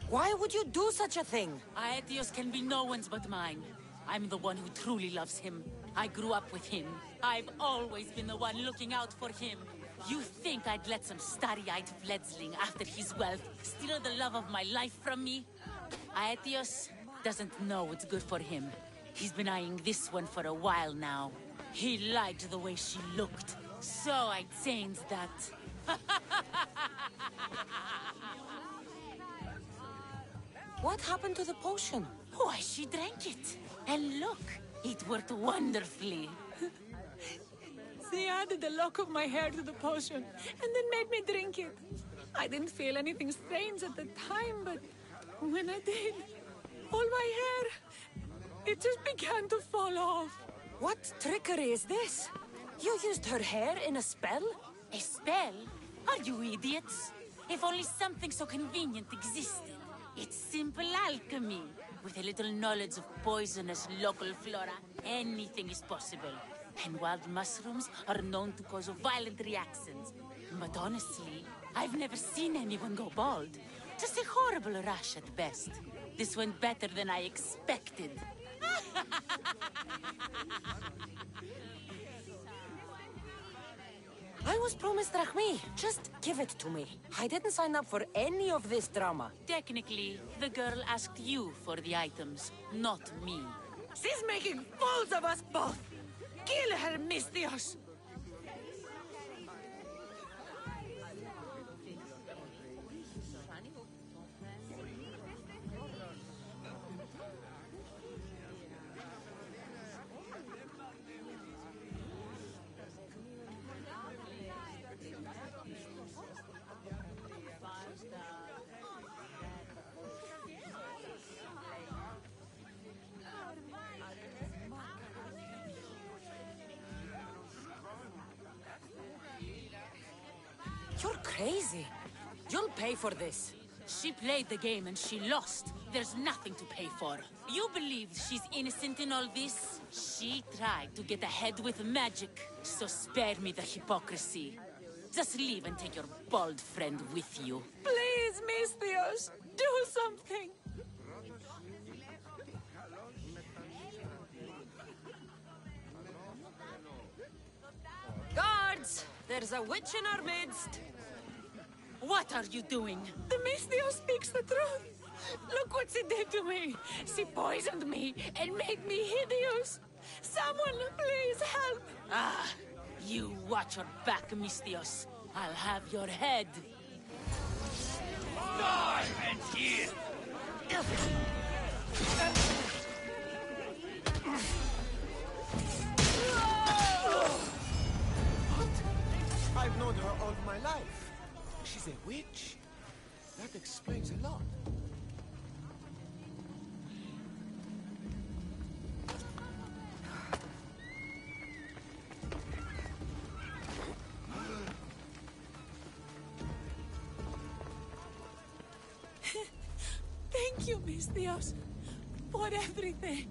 Why would you do such a thing? Aetios can be no one's but mine. I'm the one who truly loves him. I grew up with him. I've always been the one looking out for him. You think I'd let some starry-eyed fledgling after his wealth steal the love of my life from me? Aetios doesn't know what's good for him. He's been eyeing this one for a while now. He liked the way she looked, so I changed that. What happened to the potion? Why, she drank it. And look, it worked wonderfully. She added a lock of my hair to the potion, and then made me drink it. I didn't feel anything strange at the time, but when I did, all my hair, it just began to fall off. What trickery is this? You used her hair in a spell? A spell? Are you idiots? If only something so convenient existed. It's simple alchemy. With a little knowledge of poisonous local flora, anything is possible. And wild mushrooms are known to cause violent reactions. But honestly, I've never seen anyone go bald. Just a horrible rash at best. This went better than I expected. I was promised Drachmi. Just give it to me. I didn't sign up for any of this drama. Technically, the girl asked you for the items, not me. She's making fools of us both! Kill her, Mistios! You're crazy. You'll pay for this. She played the game and she lost. There's nothing to pay for. You believe she's innocent in all this? She tried to get ahead with magic, so spare me the hypocrisy. Just leave and take your bald friend with you. Please, Mistios, do something! Guards! There's a witch in our midst. What are you doing? The Mistios speaks the truth. Look what she did to me. She poisoned me and made me hideous. Someone, please help. Ah, you watch your back, Mistios. I'll have your head. Die, and here! I've known her all my life. She's a witch. That explains a lot. Thank you, Mistios, for everything.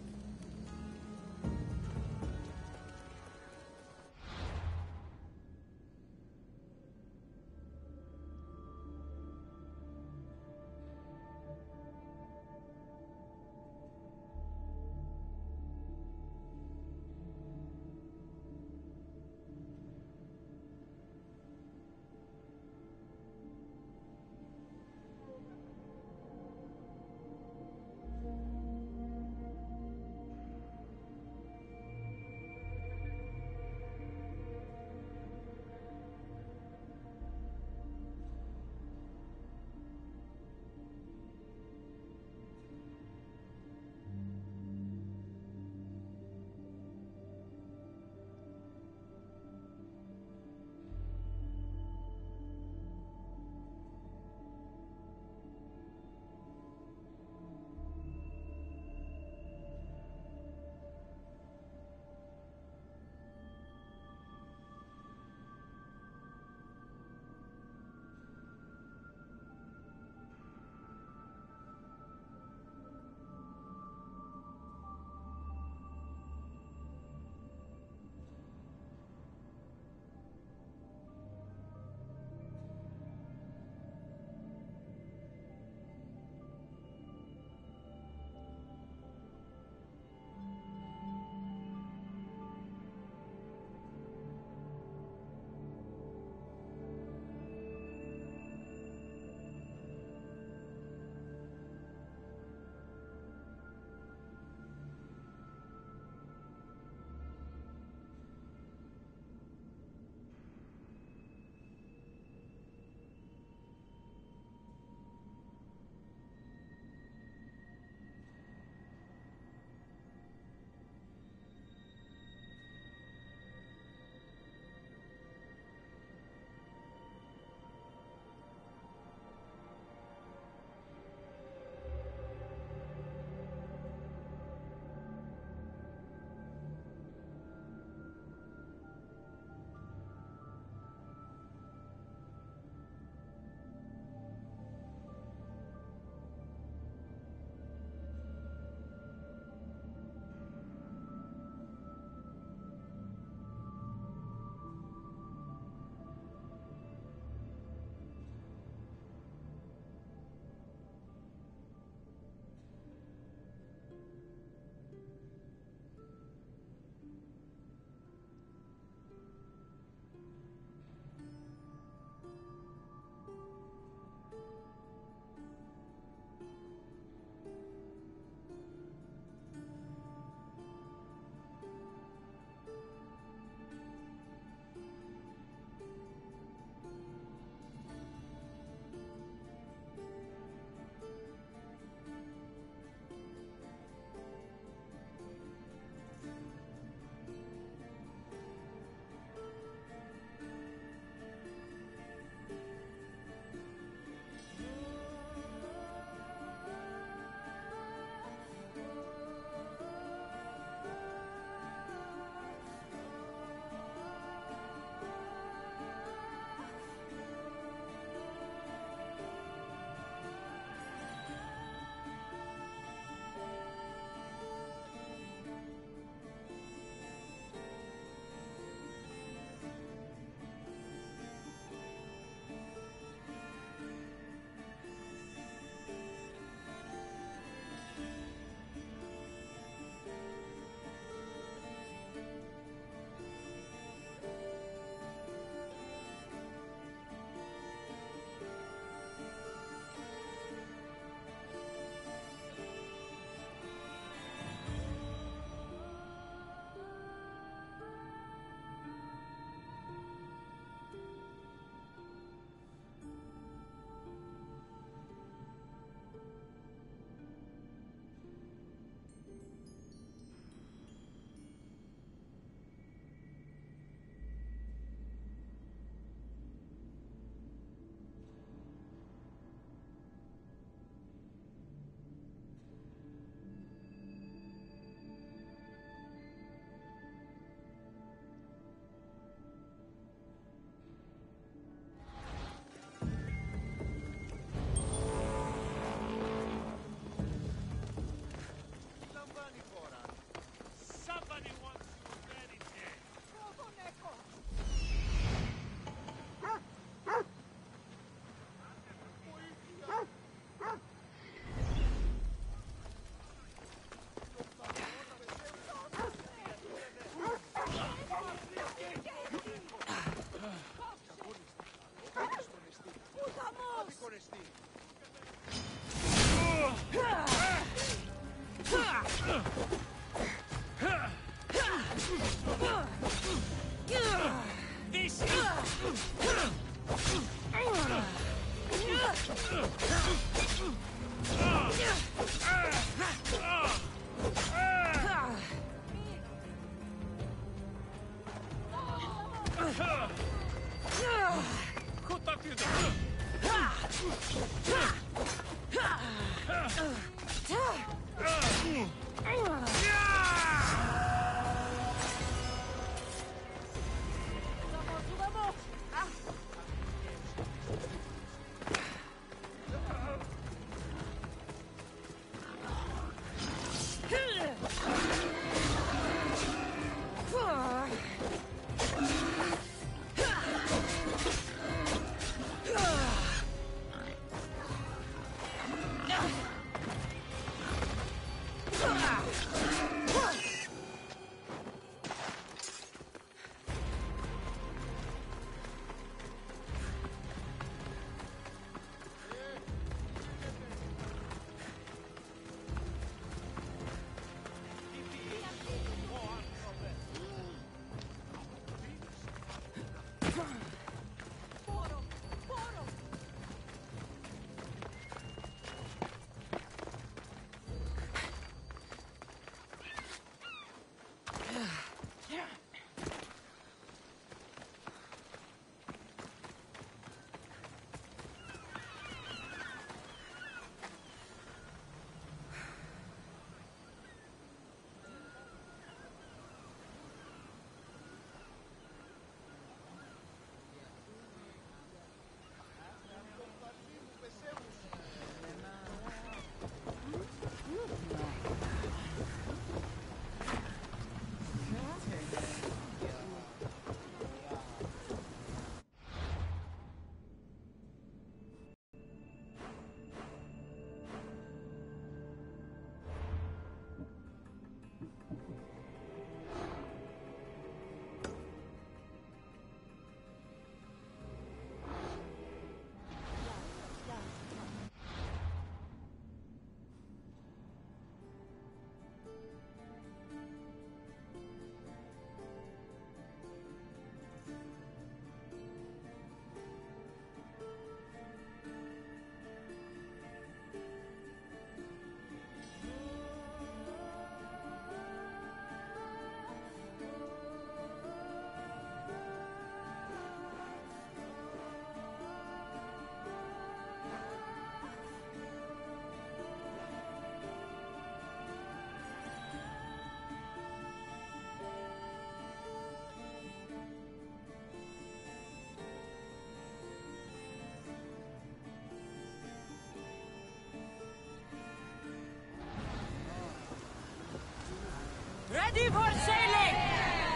Ready for sailing!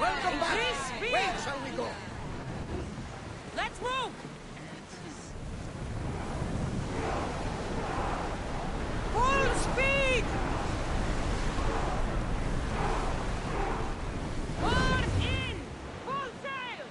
Welcome back! Increase speed! Where shall we go? Let's move! Full speed! Port in! Full sail!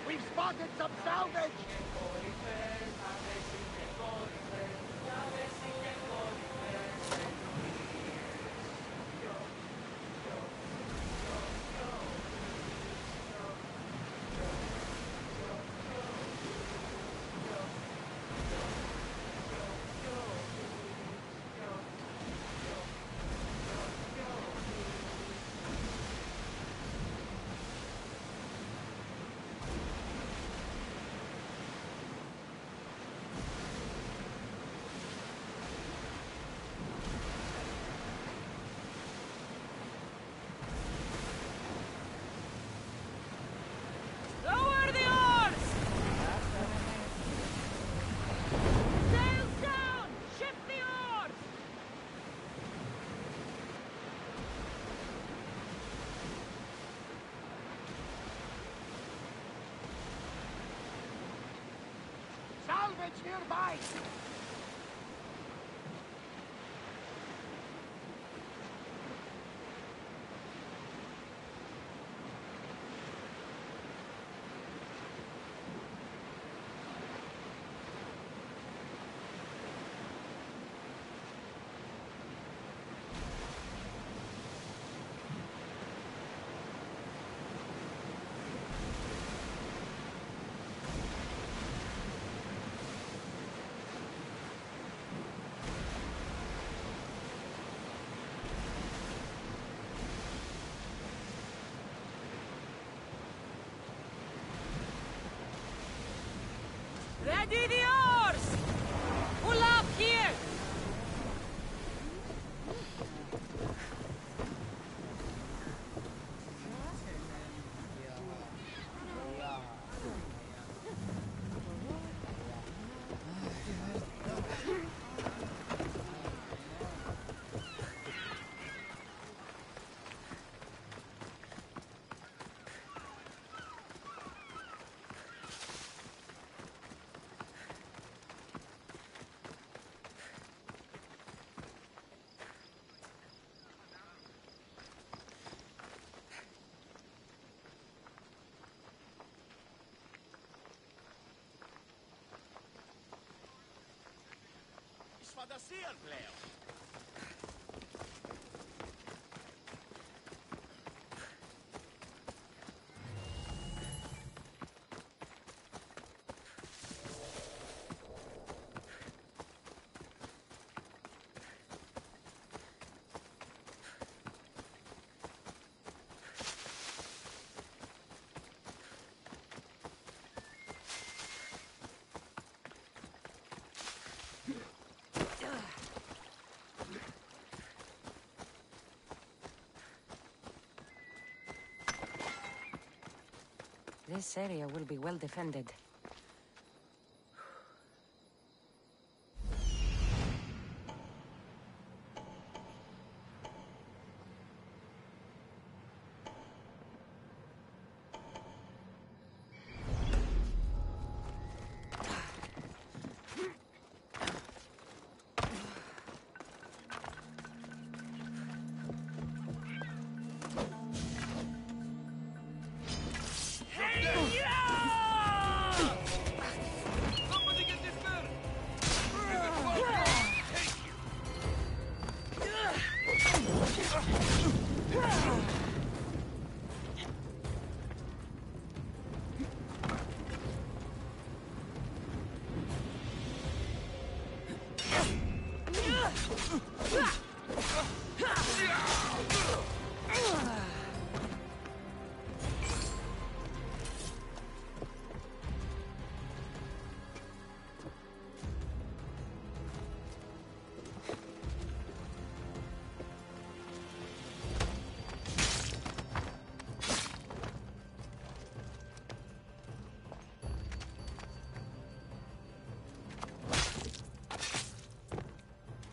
We've spotted some salvage! village nearby! Ready the oars! Pull up here! Fantasia πλέον. This area will be well defended.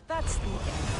That's the end.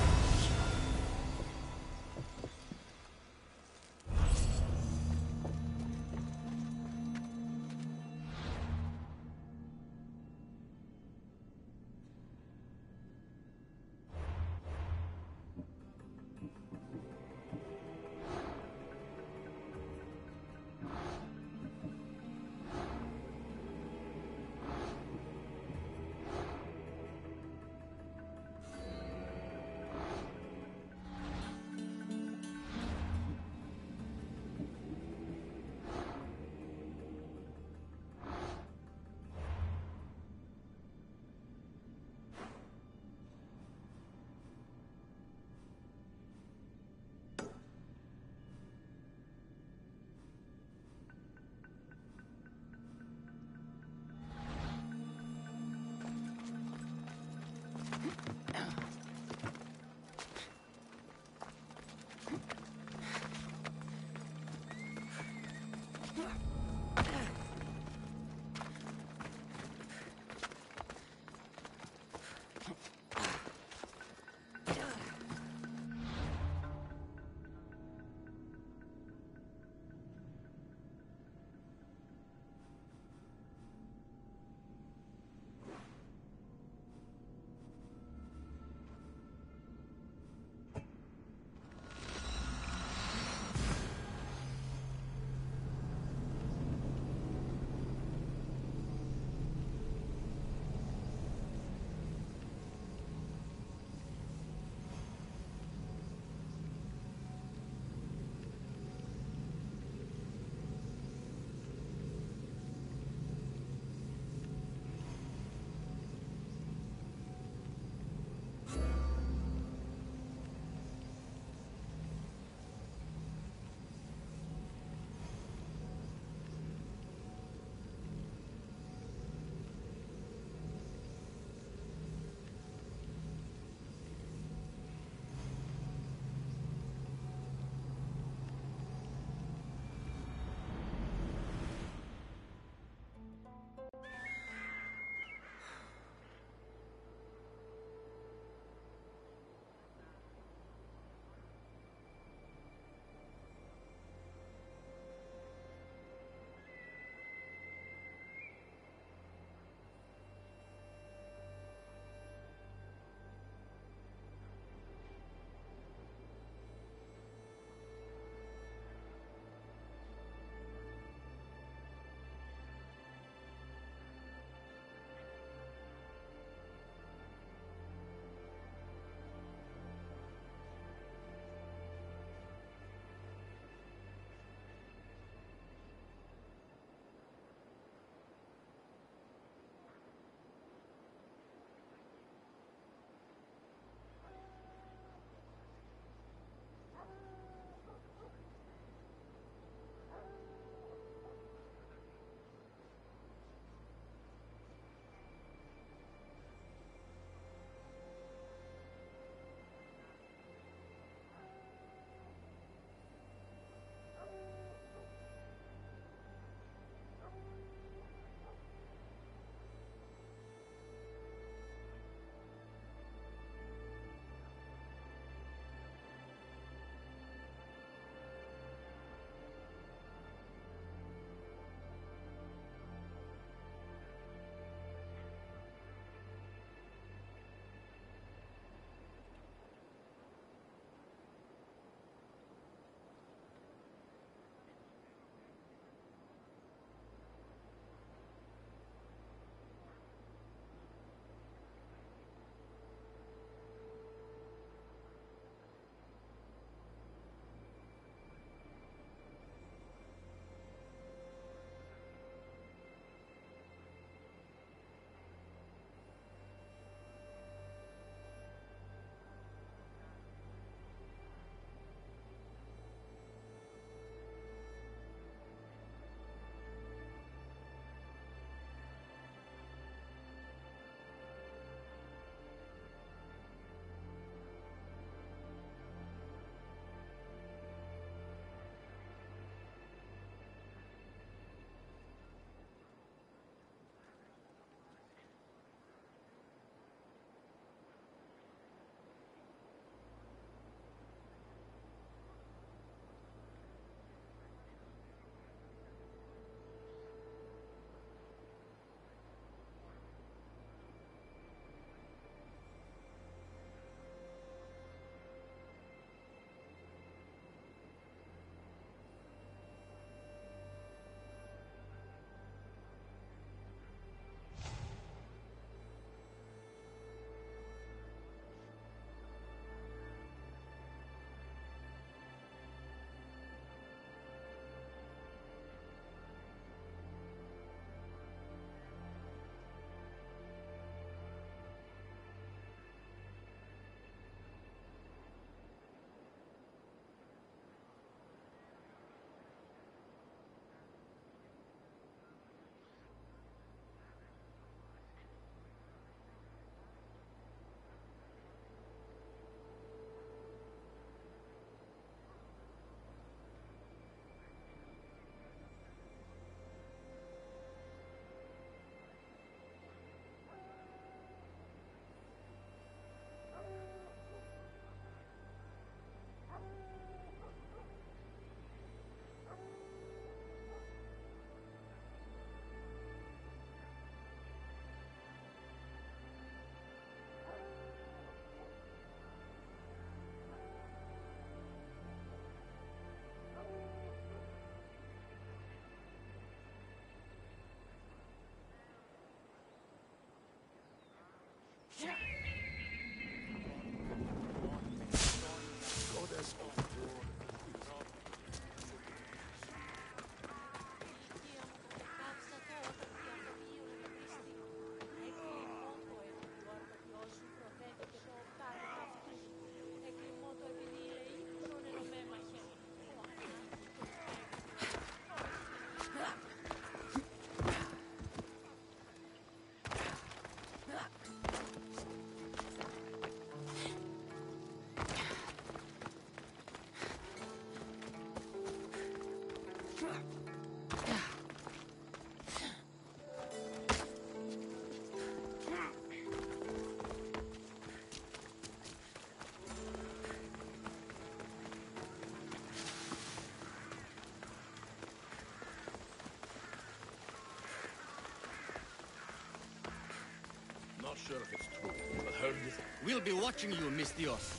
not sure if it's true, but heard it. We'll be watching you, Mistios.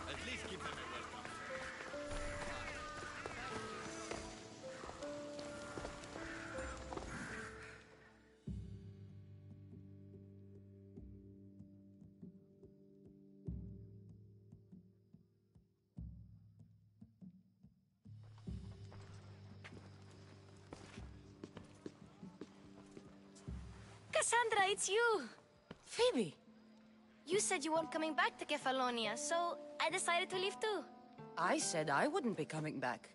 At least give them a welcome. Cassandra, it's you! Phoebe! You said you weren't coming back to Kefalonia, so I decided to leave too. I said I wouldn't be coming back.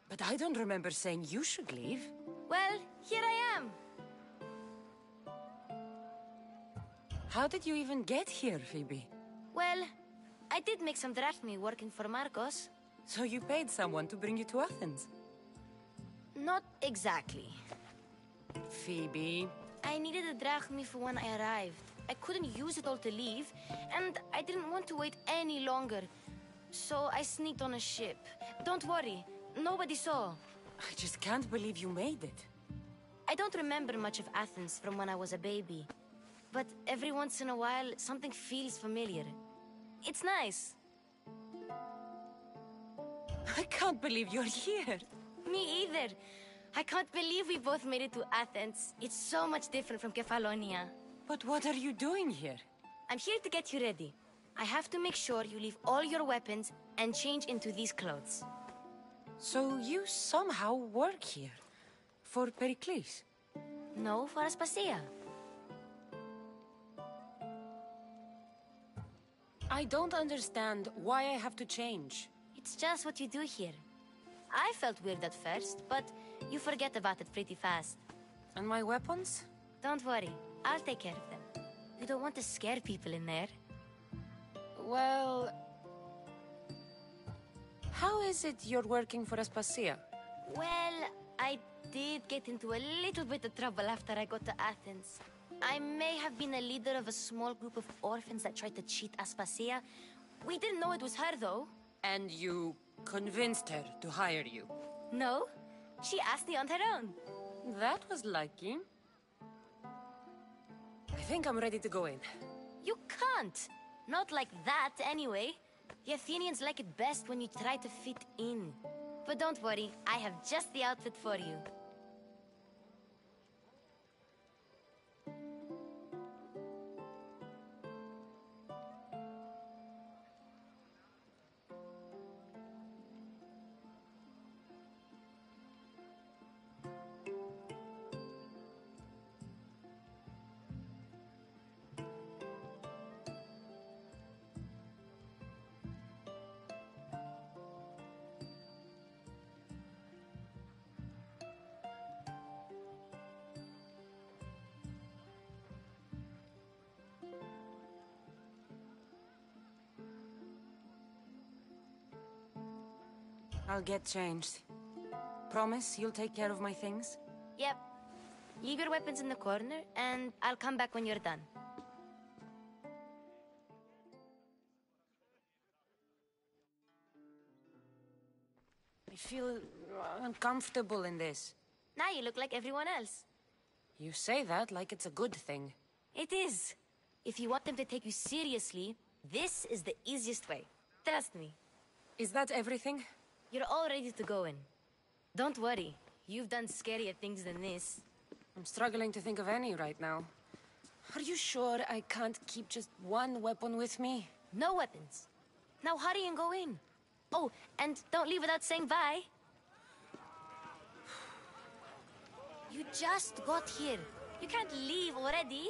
But I don't remember saying you should leave. Well, here I am. How did you even get here, Phoebe? Well, I did make some drachmi working for Marcos. So you paid someone to bring you to Athens? Not exactly. Phoebe... I needed a drachmi for when I arrived. I couldn't use it all to leave, and I didn't want to wait any longer. So I sneaked on a ship. Don't worry, nobody saw. I just can't believe you made it. I don't remember much of Athens from when I was a baby. But every once in a while, something feels familiar. It's nice. I can't believe you're here. Me either. I can't believe we both made it to Athens. It's so much different from Kefalonia. But what are you doing here? I'm here to get you ready. I have to make sure you leave all your weapons and change into these clothes. So you somehow work here? For Pericles? No, for Aspasia. I don't understand why I have to change. It's just what you do here. I felt weird at first, but you forget about it pretty fast. And my weapons? Don't worry, I'll take care of them. You don't want to scare people in there. Well... How is it you're working for Aspasia? Well, I did get into a little bit of trouble after I got to Athens. I may have been a leader of a small group of orphans that tried to cheat Aspasia. We didn't know it was her, though. And you convinced her to hire you? No, she asked me on her own. That was lucky. I think I'm ready to go in. You can't. Not like that, anyway. The Athenians like it best when you try to fit in. But don't worry, I have just the outfit for you. I'll get changed. Promise you'll take care of my things? Yep. Leave your weapons in the corner, and I'll come back when you're done. I feel uncomfortable in this. Now you look like everyone else. You say that like it's a good thing. It is. If you want them to take you seriously, this is the easiest way. Trust me. Is that everything? You're all ready to go in. Don't worry. You've done scarier things than this. I'm struggling to think of any right now. Are you sure I can't keep just one weapon with me? No weapons. Now hurry and go in. Oh, and don't leave without saying bye. You just got here. You can't leave already.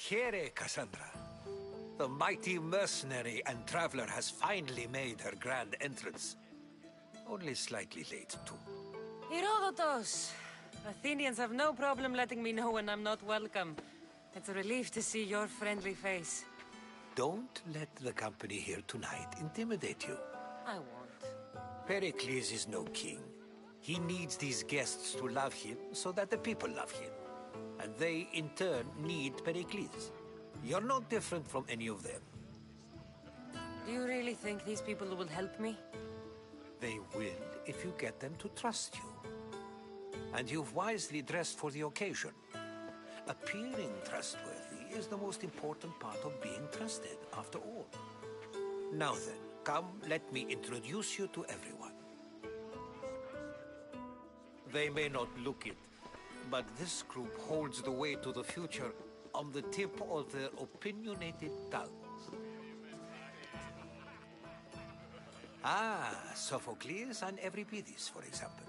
Here, Cassandra. The mighty mercenary and traveler has finally made her grand entrance. Only slightly late, too. Herodotus! Athenians have no problem letting me know when I'm not welcome. It's a relief to see your friendly face. Don't let the company here tonight intimidate you. I won't. Pericles is no king. He needs these guests to love him so that the people love him. And they, in turn, need Pericles. You're no different from any of them. Do you really think these people will help me? They will if you get them to trust you. And you've wisely dressed for the occasion. Appearing trustworthy is the most important part of being trusted, after all. Now then, come, let me introduce you to everyone. They may not look it, but this group holds the way to the future on the tip of their opinionated tongues. Ah, Sophocles and Euripides, for example.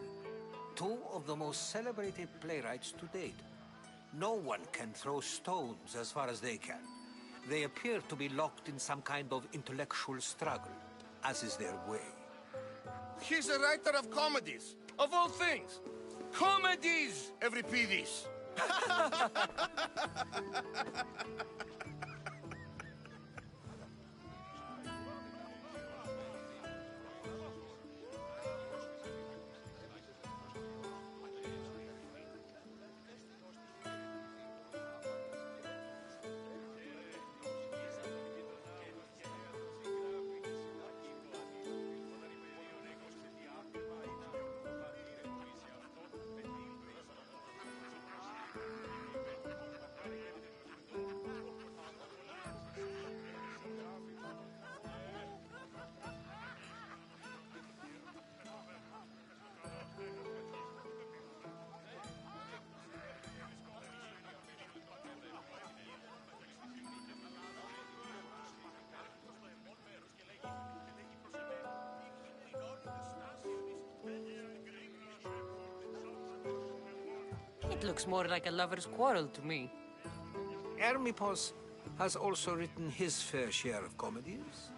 Two of the most celebrated playwrights to date. No one can throw stones as far as they can. They appear to be locked in some kind of intellectual struggle, as is their way. He's a writer of comedies, of all things. Comedies, Euripides. It looks more like a lover's quarrel to me. Hermippos has also written his fair share of comedies.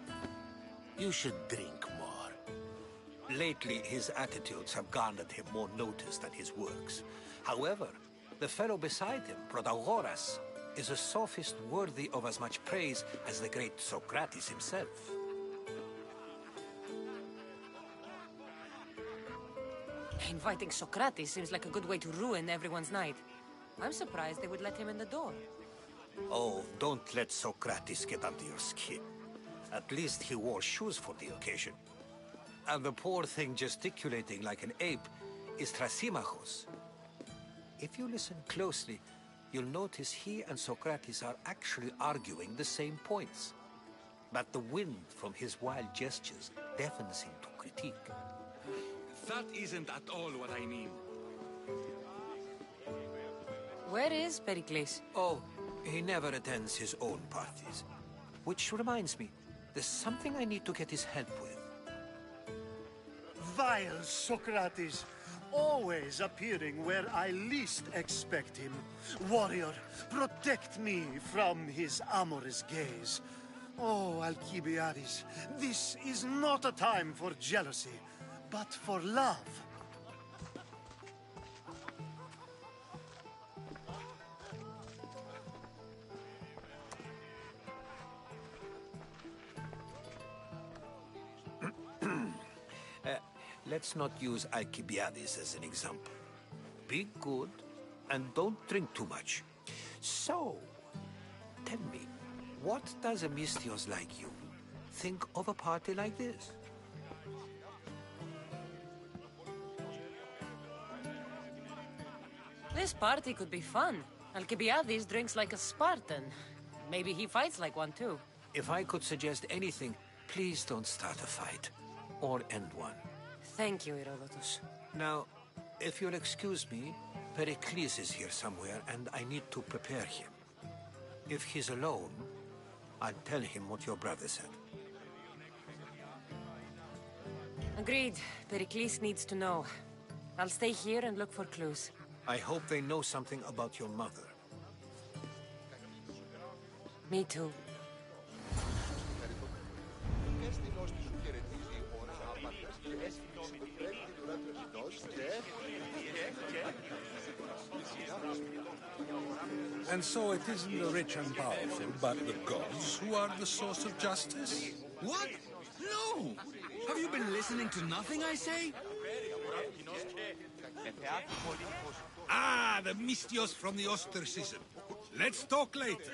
You should drink more. Lately, his attitudes have garnered him more notice than his works. However, the fellow beside him, Protagoras, is a sophist worthy of as much praise as the great Socrates himself. Inviting Socrates seems like a good way to ruin everyone's night. I'm surprised they would let him in the door. Oh, don't let Socrates get under your skin. At least he wore shoes for the occasion. And the poor thing gesticulating like an ape is Thrasymachos. If you listen closely, you'll notice he and Socrates are actually arguing the same points. But the wind from his wild gestures deafens him to critique. That isn't at all what I mean. Where is Pericles? Oh, he never attends his own parties. Which reminds me, there's something I need to get his help with. Vile Socrates, always appearing where I least expect him. Warrior, protect me from his amorous gaze. Oh, Alcibiades, this is not a time for jealousy, but for love. Let's not use Alcibiades as an example. Be good, and don't drink too much. So, tell me, what does a Misthios like you think of a party like this? This party could be fun. Alcibiades drinks like a Spartan. Maybe he fights like one too. If I could suggest anything, please don't start a fight. Or end one. Thank you, Herodotus. Now, if you'll excuse me, Pericles is here somewhere, and I need to prepare him. If he's alone, I'll tell him what your brother said. Agreed. Pericles needs to know. I'll stay here and look for clues. I hope they know something about your mother. Me too. And so it isn't the rich and powerful, but the gods who are the source of justice? What? No! Have you been listening to nothing I say? Ah, the Misthios from the ostracism. Let's talk later.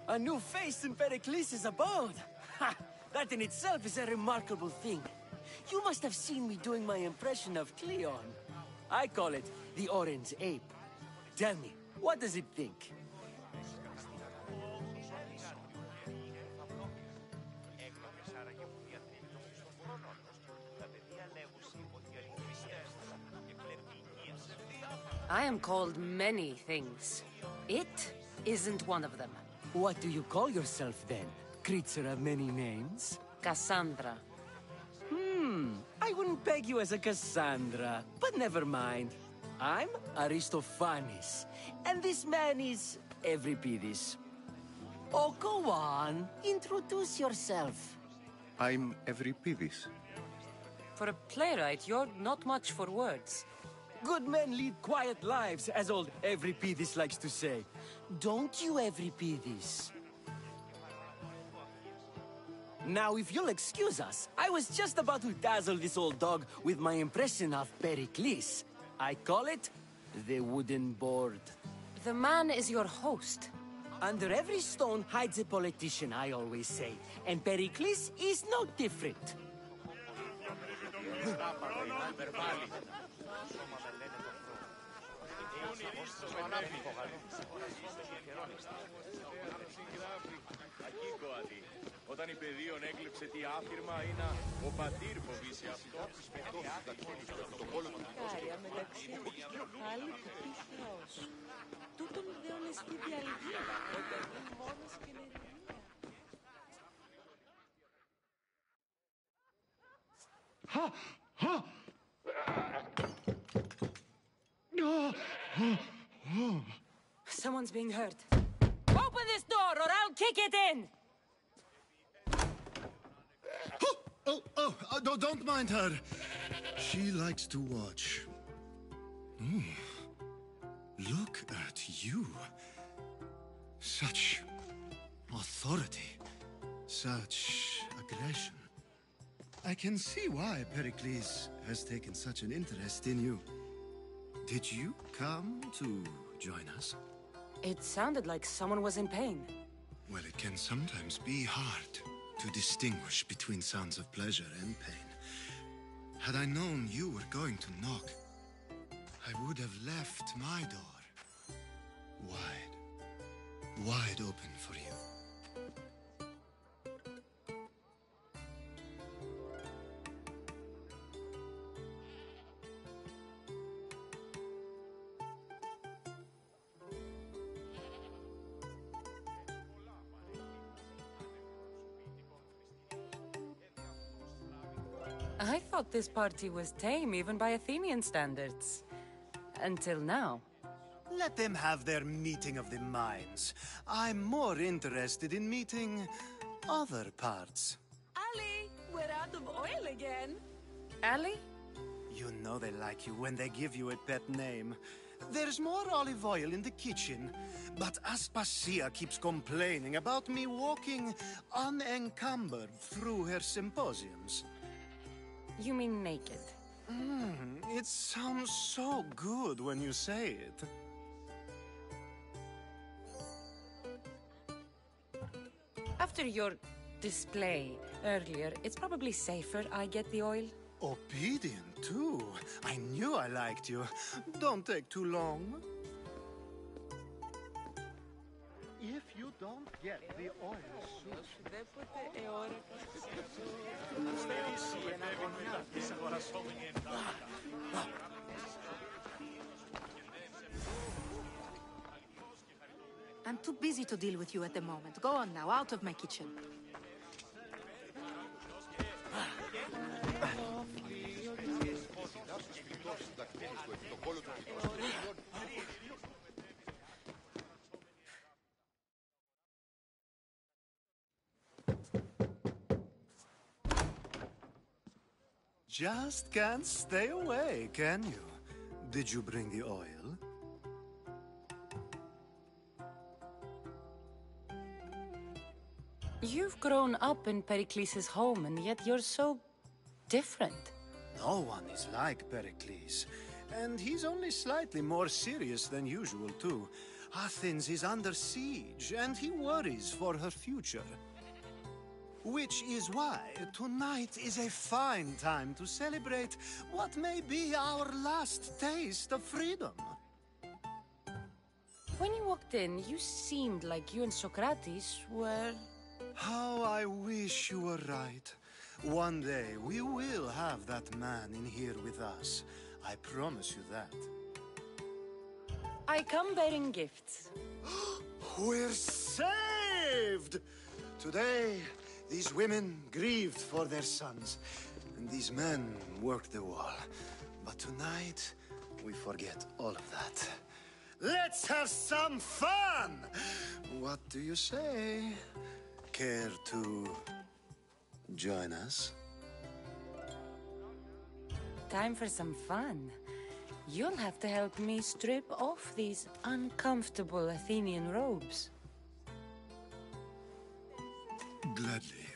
A new face in Pericles' abode! Ha! That in itself is a remarkable thing. You must have seen me doing my impression of Cleon. I call it the Orange Ape. Tell me, what does it think? I am called many things. It isn't one of them. What do you call yourself then? Creature of many names? Cassandra. I wouldn't peg you as a Cassandra, but never mind. I'm Aristophanes, and this man is Euripides. Oh, go on. Introduce yourself. I'm Euripides. For a playwright, you're not much for words. Good men lead quiet lives, as old Euripides likes to say. Don't you, Euripides? Now, if you'll excuse us, I was just about to dazzle this old dog with my impression of Pericles. I call it the wooden board. The man is your host. Under every stone hides a politician, I always say. And Pericles is no different. Όταν η παιδείον έκλεψε τι άφηρμα, είναι ο πατήρ φοβήσει αυτό. Κάρια μεταξύ άλλη του πίθραος. Τούτον δεόν εσχή διαλυγία, όταν είναι μόνος και νεριμία. Someone's being hurt. Open this door or I'll kick it in! Don't mind her. She likes to watch. Look at you. Such authority. Such aggression. I can see why Pericles has taken such an interest in you. Did you come to join us? It sounded like someone was in pain. Well, it can sometimes be hard to distinguish between sounds of pleasure and pain. Had I known you were going to knock, I would have left my door wide open for you. I thought this party was tame even by Athenian standards. Until now. Let them have their meeting of the minds. I'm more interested in meeting other parts. Ali, we're out of oil again. Ali? You know they like you when they give you a pet name. There's more olive oil in the kitchen, but Aspasia keeps complaining about me walking unencumbered through her symposiums. You mean naked? It sounds so good when you say it. After your display earlier, it's probably safer I get the oil. Obedient, too. I knew I liked you. Don't take too long. If you don't get the oil soon... I'm too busy to deal with you at the moment. Go on now, out of my kitchen. Just can't stay away, can you? Did you bring the oil? You've grown up in Pericles' home, and yet you're so different. No one is like Pericles. And he's only slightly more serious than usual, too. Athens is under siege, and he worries for her future. Which is why tonight is a fine time to celebrate what may be our last taste of freedom. When you walked in, you seemed like you and Socrates were... How I wish you were right. One day we will have that man in here with us. I promise you that. I come bearing gifts. We're saved! Today, these women grieved for their sons, and these men worked the wall. But tonight, we forget all of that. Let's have some fun! What do you say? Care to join us? Time for some fun. You'll have to help me strip off these uncomfortable Athenian robes. Gladly.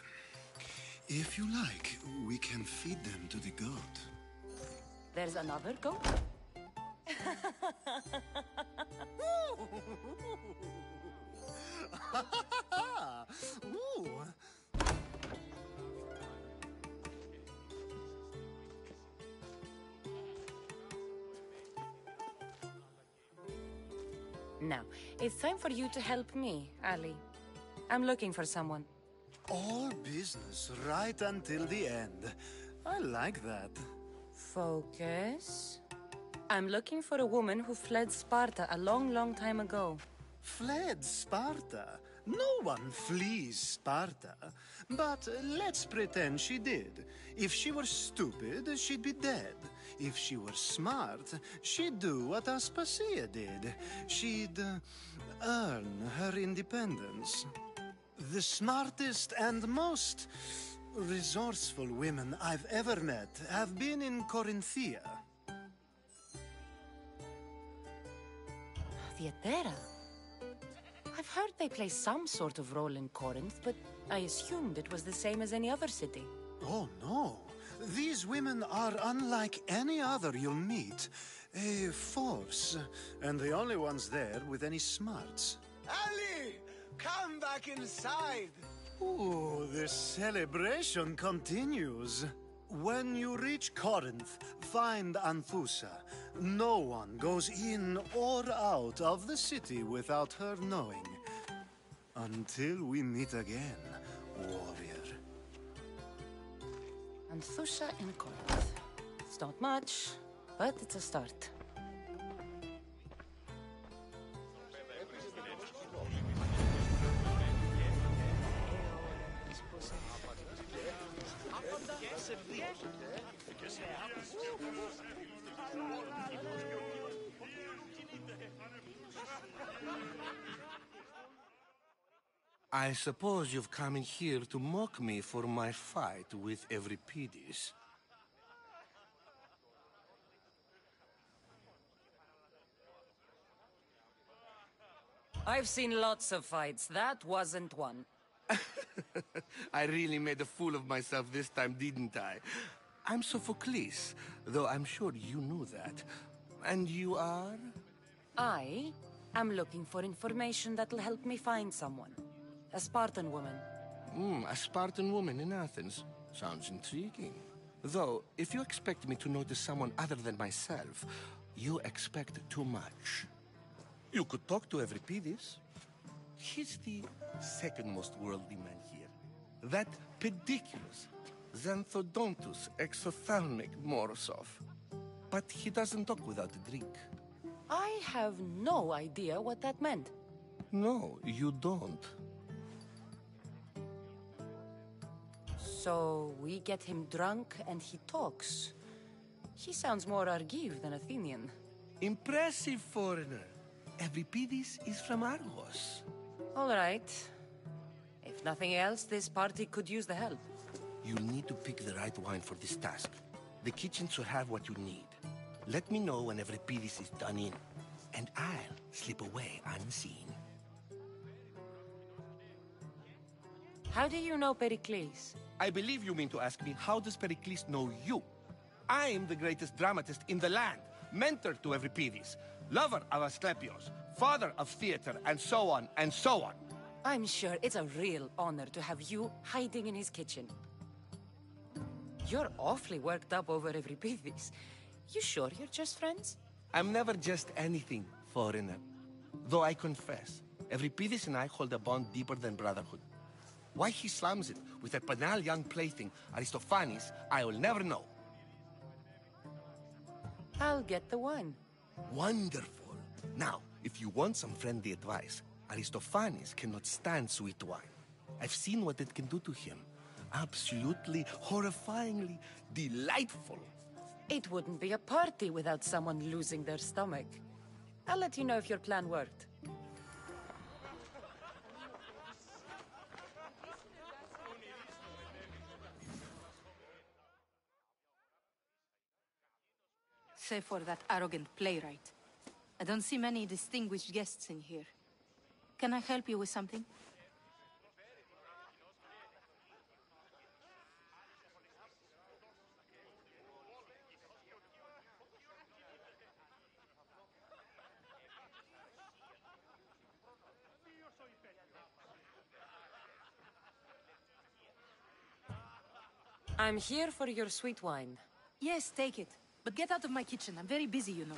If you like, we can feed them to the goat. There's another goat? Ooh. Now, it's time for you to help me, Ali. I'm looking for someone. All business right until the end. I like that. Focus. I'm looking for a woman who fled Sparta a long, long time ago. Fled Sparta? No one flees Sparta. But let's pretend she did. If she were stupid, she'd be dead. If she were smart, she'd do what Aspasia did. She'd earn her independence. The smartest and most resourceful women I've ever met have been in Corinthia. Theatera? I've heard they play some sort of role in Corinth, but I assumed it was the same as any other city. Oh, no. These women are unlike any other you'll meet. A force, and the only ones there with any smarts. Ali! Come back inside! Ooh, the celebration continues. When you reach Corinth, find Anthusa. No one goes in or out of the city without her knowing. Until we meet again, warrior. Anthusa in Corinth. It's not much, but it's a start. I suppose you've come in here to mock me for my fight with Euripides. I've seen lots of fights. That wasn't one. I really made a fool of myself this time, didn't I? I'm Sophocles, though I'm sure you knew that. And you are? I am looking for information that'll help me find someone. A Spartan woman. A Spartan woman in Athens. Sounds intriguing. Though, if you expect me to notice someone other than myself, you expect too much. You could talk to Euripides. He's the second most worldly man here. That pediculous, xanthodontus exophthalmic Morosov. But he doesn't talk without a drink. I have no idea what that meant. No, you don't. So we get him drunk and he talks. He sounds more Argive than Athenian. Impressive foreigner. Euripides is from Argos. All right. If nothing else, this party could use the help. You'll need to pick the right wine for this task. The kitchen should have what you need. Let me know when Euripides is done in, and I'll slip away unseen. How do you know Pericles? I believe you mean to ask me, how does Pericles know you? I'm the greatest dramatist in the land, mentor to Euripides, lover of Asclepios, father of theater, and so on, and so on. I'm sure it's a real honor to have you hiding in his kitchen. You're awfully worked up over Euripides. You sure you're just friends? I'm never just anything, foreigner. Though I confess, Euripides and I hold a bond deeper than brotherhood. Why he slams it with a banal young plaything, Aristophanes, I will never know. I'll get the wine. Wonderful. Now, if you want some friendly advice, Aristophanes cannot stand sweet wine. I've seen what it can do to him. Absolutely, horrifyingly delightful. It wouldn't be a party without someone losing their stomach. I'll let you know if your plan worked. Save for that arrogant playwright. I don't see many distinguished guests in here. Can I help you with something? I'm here for your sweet wine. Yes, take it. But get out of my kitchen. I'm very busy, you know.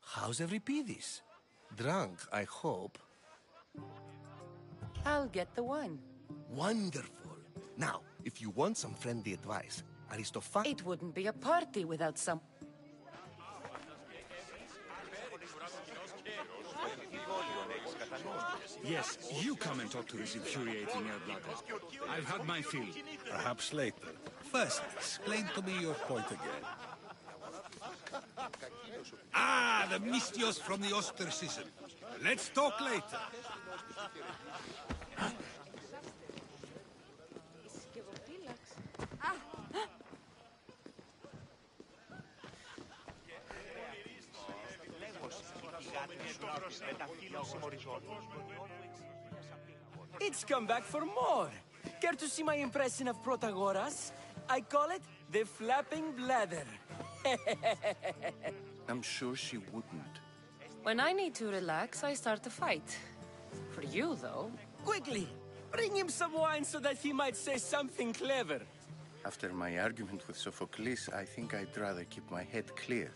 How's Euripides? Drunk, I hope. I'll get the wine. Wonderful. Now, if you want some friendly advice, Aristophanes... It wouldn't be a party without some... Yes, you come and talk to this infuriating air-blooded. I've had my fill. Perhaps later. First, explain to me your point again. Ah, the Mystios from the ostracism. Let's talk later. It's come back for more. Care to see my impression of Protagoras? I call it the flapping bladder. I'm sure she wouldn't. When I need to relax, I start a fight. For you, though... Quickly! Bring him some wine so that he might say something clever. After my argument with Sophocles, I think I'd rather keep my head clear.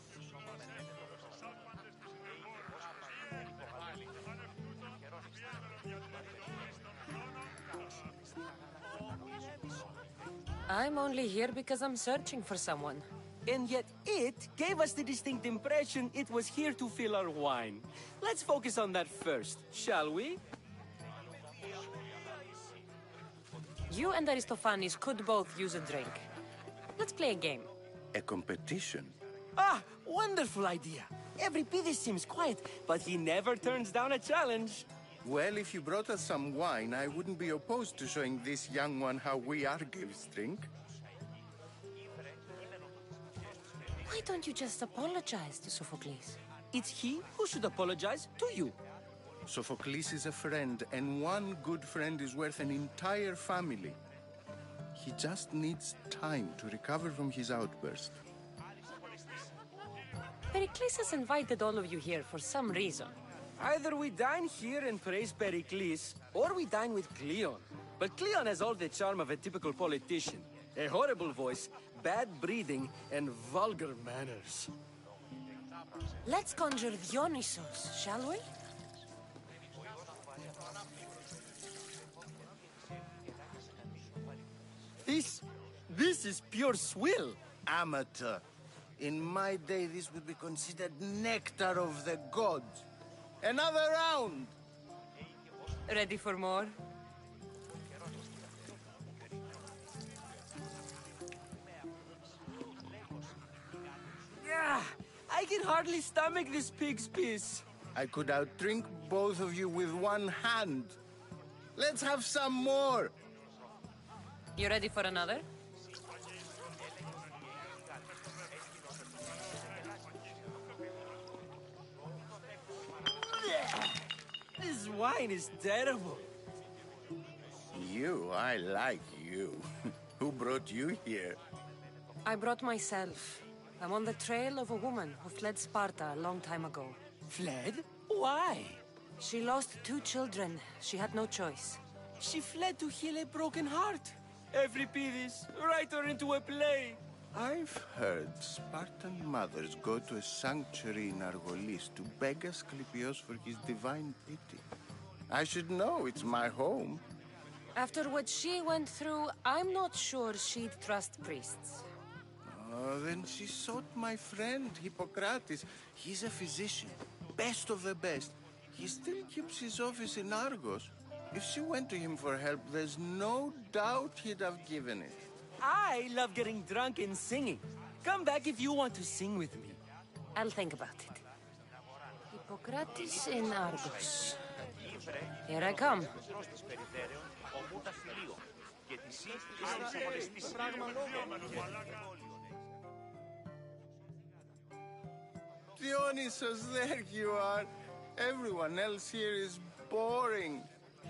I'm only here because I'm searching for someone. And yet it gave us the distinct impression it was here to fill our wine. Let's focus on that first, shall we? You and Aristophanes could both use a drink. Let's play a game. A competition? Ah, wonderful idea. Euripides seems quiet, but he never turns down a challenge. Well, if you brought us some wine, I wouldn't be opposed to showing this young one how we Argives drink. Why don't you just apologize to Sophocles? It's he who should apologize to you. Sophocles is a friend, and one good friend is worth an entire family. He just needs time to recover from his outburst. Pericles has invited all of you here for some reason. Either we dine here and praise Pericles, or we dine with Cleon. But Cleon has all the charm of a typical politician. A horrible voice, bad breeding, and vulgar manners. Let's conjure Dionysos, shall we? This is pure swill. Amateur. In my day, this would be considered nectar of the gods. Another round! Ready for more? Yeah, I can hardly stomach this pig's piss. I could outdrink both of you with one hand. Let's have some more! You ready for another? This wine is terrible. you. I like you. Who brought you here? I brought myself. I'm on the trail of a woman who fled Sparta a long time ago. Fled? Why? She lost 2 children. She had no choice. She fled to heal a broken heart. Euripides, write her into a play. I've heard Spartan mothers go to a sanctuary in Argolis to beg Asclepios for his divine pity. I should know, it's my home. After what she went through, I'm not sure she'd trust priests. Oh, then she sought my friend, Hippocrates. He's a physician, best of the best. He still keeps his office in Argos. If she went to him for help, there's no doubt he'd have given it. I love getting drunk and singing. Come back if you want to sing with me. I'll think about it. Hippocrates in Argos. Here I come. Dionysus, there you are. Everyone else here is boring.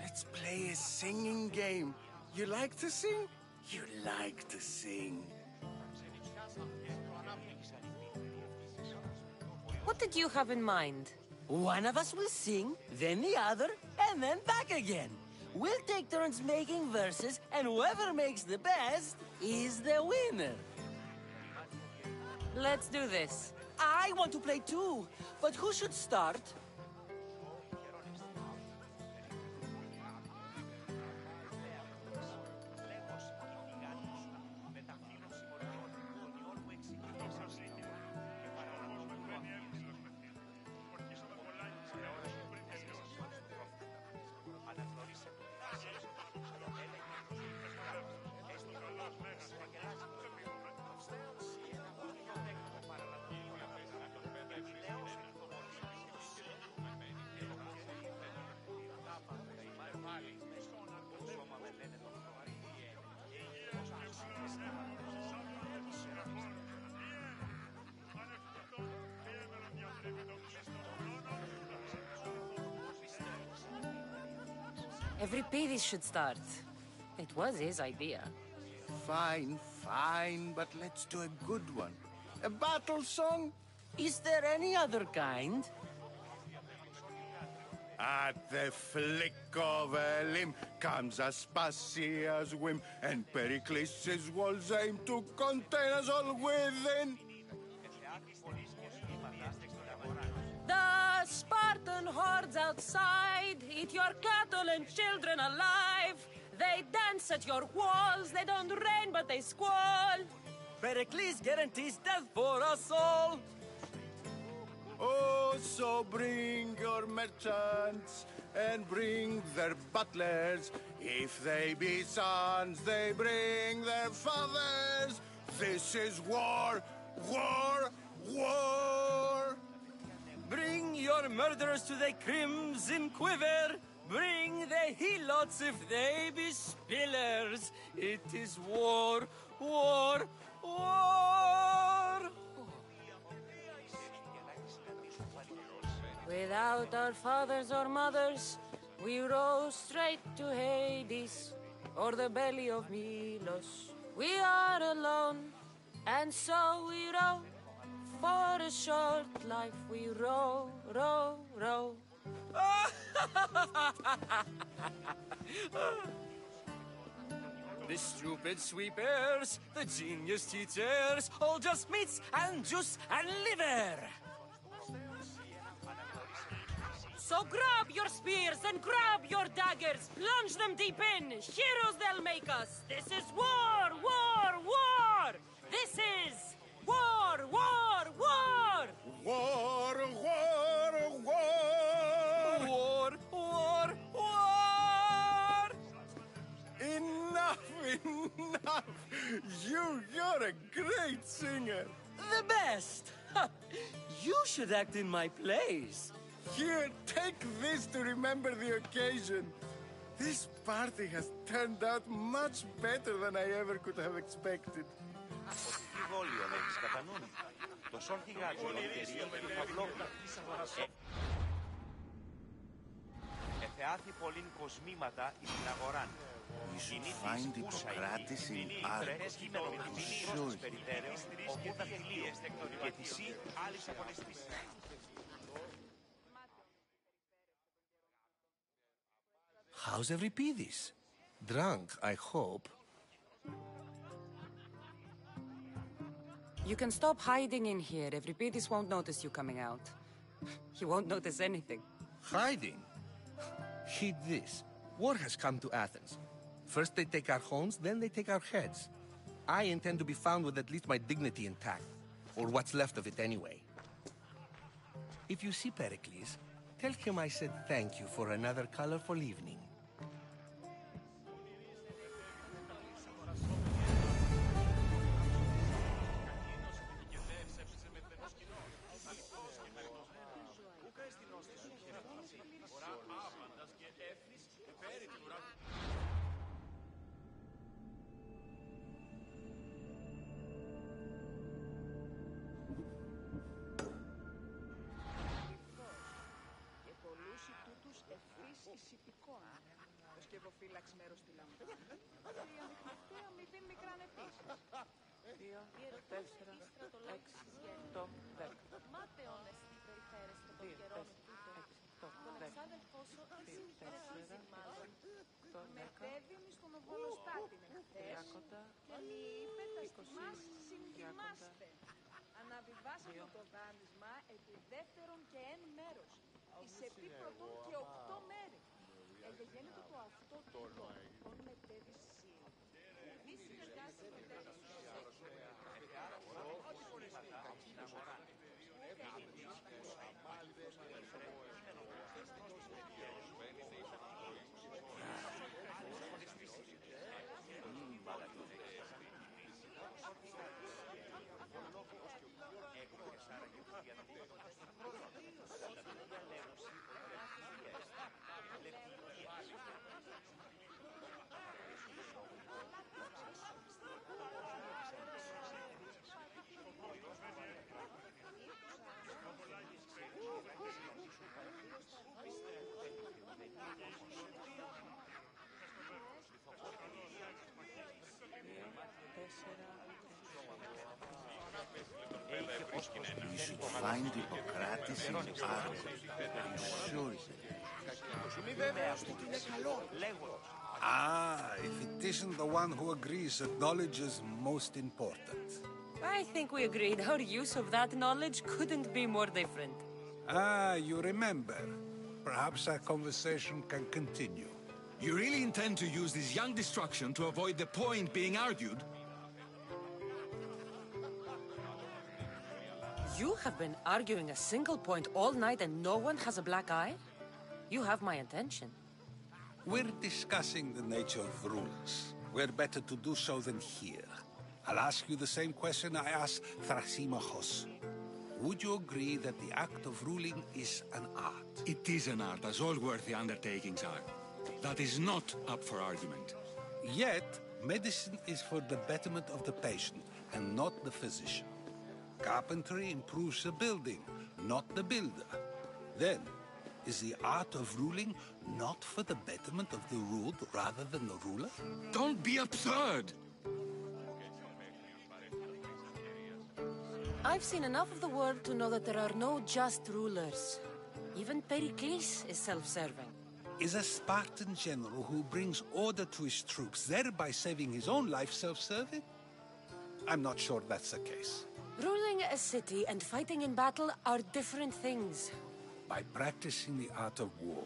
Let's play a singing game. You like to sing? You like to sing. What did you have in mind? One of us will sing, then the other, and then back again. We'll take turns making verses, and whoever makes the best is the winner. Let's do this. I want to play too, but who should start? Euripides should start. It was his idea. Fine, fine, but let's do a good one. A battle song? Is there any other kind? At the flick of a limb comes Aspasia's whim, and Pericles' walls aim to contain us all within. The Spartan hordes outside eat your cattle and children alive. They dance at your walls. They don't rain, but they squall. Pericles guarantees death for us all. Oh, so bring your merchants and bring their butlers. If they be sons, they bring their fathers. This is war, war, war. Bring your murderers to the crimson quiver. Bring the helots if they be spillers. It is war, war, war. Without our fathers or mothers, we row straight to Hades or the belly of Milos. We are alone, and so we row. For a short life we row, row, row. The stupid sweepers, the genius teachers, all just meats and juice and liver. So grab your spears and grab your daggers, plunge them deep in. Heroes they'll make us. This is war, war, war. This is war, war, war. War, war, war. War, war, war. Enough, enough. You're a great singer. The best. You should act in my plays. Here, take this to remember the occasion. This party has turned out much better than I ever could have expected. Εθεάθη πολλήν κοσμήματα εις την αγοράν. We should find Hippocrates in Argos. I'm sure How's Euripides? Drunk, I hope. You can stop hiding in here. Euripides won't notice you coming out. He won't notice anything. Hiding? Heed this. War has come to Athens. First they take our homes, then they take our heads. I intend to be found with at least my dignity intact. Or what's left of it anyway. If you see Pericles, tell him I said thank you for another colorful evening. Αναβιβάσαμε το δάνεισμα επί δεύτερον και εν μέρος. Εις επί πρωτών και 8 μέρη. Εγγένετο το αυτό τούτο, ον μετέβης σύ. Μη συνεργάσαι μετέβης we should find Hippocrates in Argos. I'm sure If it isn't the one who agrees that knowledge is most important. I think we agreed our use of that knowledge couldn't be more different. You remember. Perhaps our conversation can continue. You really intend to use this young destruction to avoid the point being argued? You have been arguing a single point all night and no one has a black eye? You have my attention. We're discussing the nature of rules. Where better to do so than here? I'll ask you the same question I asked Thrasymachos. Would you agree that the act of ruling is an art? It is an art, as all worthy undertakings are. That is not up for argument. Yet, medicine is for the betterment of the patient, and not the physician. Carpentry improves the building, not the builder. Then, is the art of ruling not for the betterment of the ruled rather than the ruler? Don't be absurd! I've seen enough of the world to know that there are no just rulers. Even Pericles is self-serving. Is a Spartan general who brings order to his troops, thereby saving his own life, self-serving? I'm not sure that's the case. Ruling a city and fighting in battle are different things. By practicing the art of war,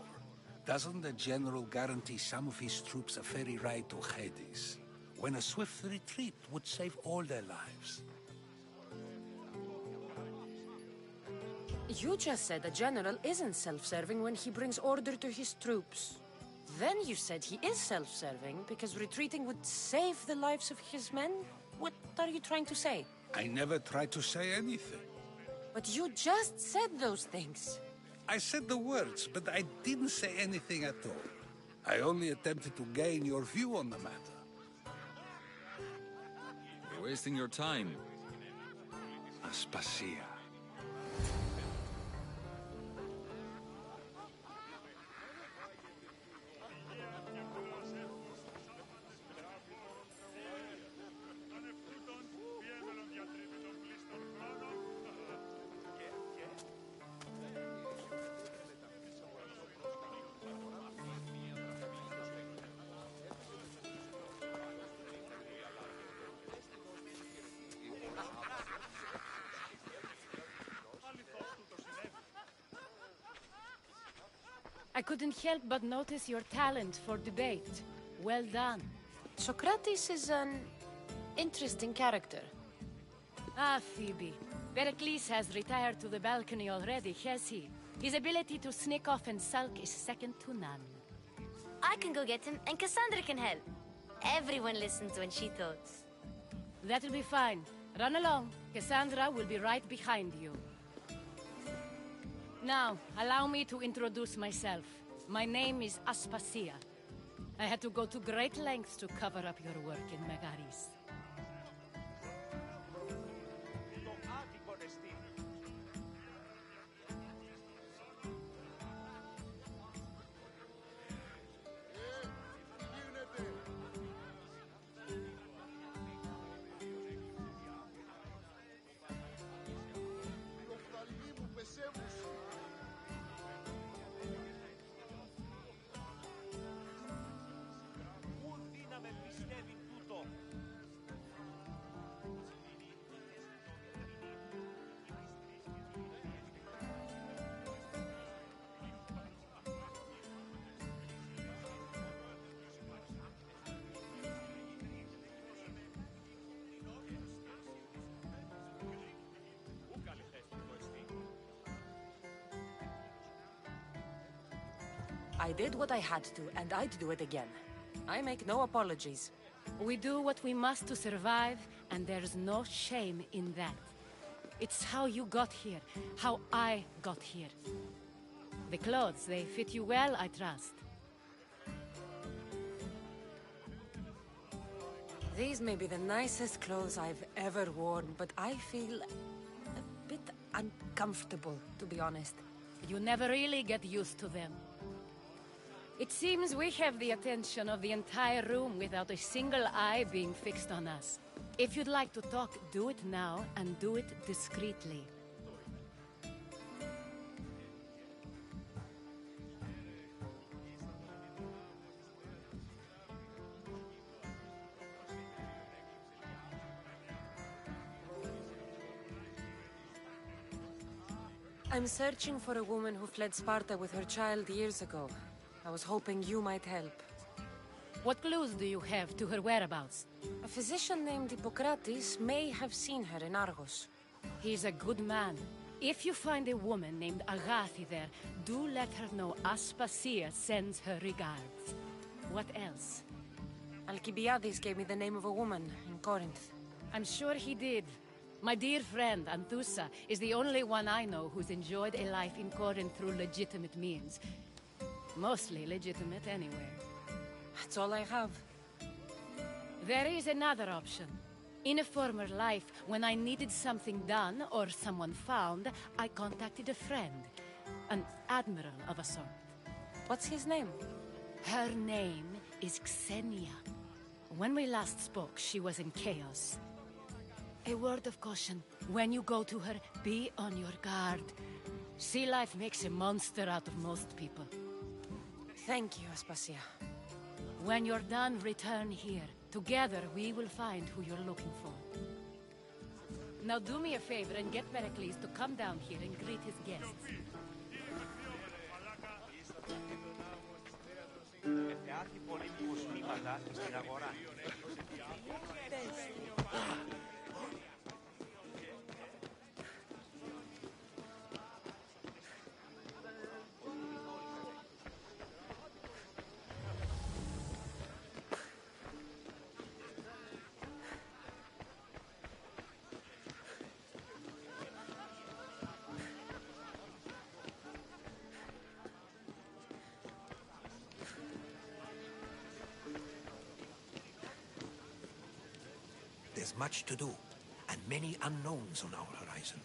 doesn't the general guarantee some of his troops a ferry ride to Hades, when a swift retreat would save all their lives? You just said a general isn't self-serving when he brings order to his troops. Then you said he is self-serving because retreating would save the lives of his men? What are you trying to say? I never tried to say anything. But you just said those things. I said the words, but I didn't say anything at all. I only attempted to gain your view on the matter. You're wasting your time. Aspasia. I couldn't help but notice your talent for debate. Well done. Socrates is an interesting character. Ah, Phoebe. Pericles has retired to the balcony already, has he? His ability to sneak off and sulk is second to none. I can go get him, and Cassandra can help. Everyone listens when she talks. That'll be fine. Run along. Cassandra will be right behind you. Now, allow me to introduce myself. My name is Aspasia. I had to go to great lengths to cover up your work in Megaris. I did what I had to, and I'd do it again. I make no apologies. We do what we must to survive, and there's no shame in that. It's how you got here, how I got here. The clothes, they fit you well, I trust. These may be the nicest clothes I've ever worn, but I feel a bit uncomfortable, to be honest. You never really get used to them. It seems we have the attention of the entire room without a single eye being fixed on us. If you'd like to talk, do it now, and do it discreetly. I'm searching for a woman who fled Sparta with her child years ago. I was hoping you might help. What clues do you have to her whereabouts? A physician named Hippocrates may have seen her in Argos. He's a good man. If you find a woman named Agathi there, do let her know Aspasia sends her regards. What else? Alcibiades gave me the name of a woman in Corinth. I'm sure he did. My dear friend, Anthusa, is the only one I know who's enjoyed a life in Corinth through legitimate means. Mostly legitimate, anyway. That's all I have. There is another option. In a former life, when I needed something done or someone found, I contacted a friend. An admiral of a sort. What's his name? Her name is Xenia. When we last spoke, she was in chaos. A word of caution. When you go to her, be on your guard. Sea life makes a monster out of most people. Thank you, Aspasia. When you're done, return here. Together, we will find who you're looking for. Now do me a favor and get Pericles to come down here and greet his guests. There's much to do, and many unknowns on our horizon.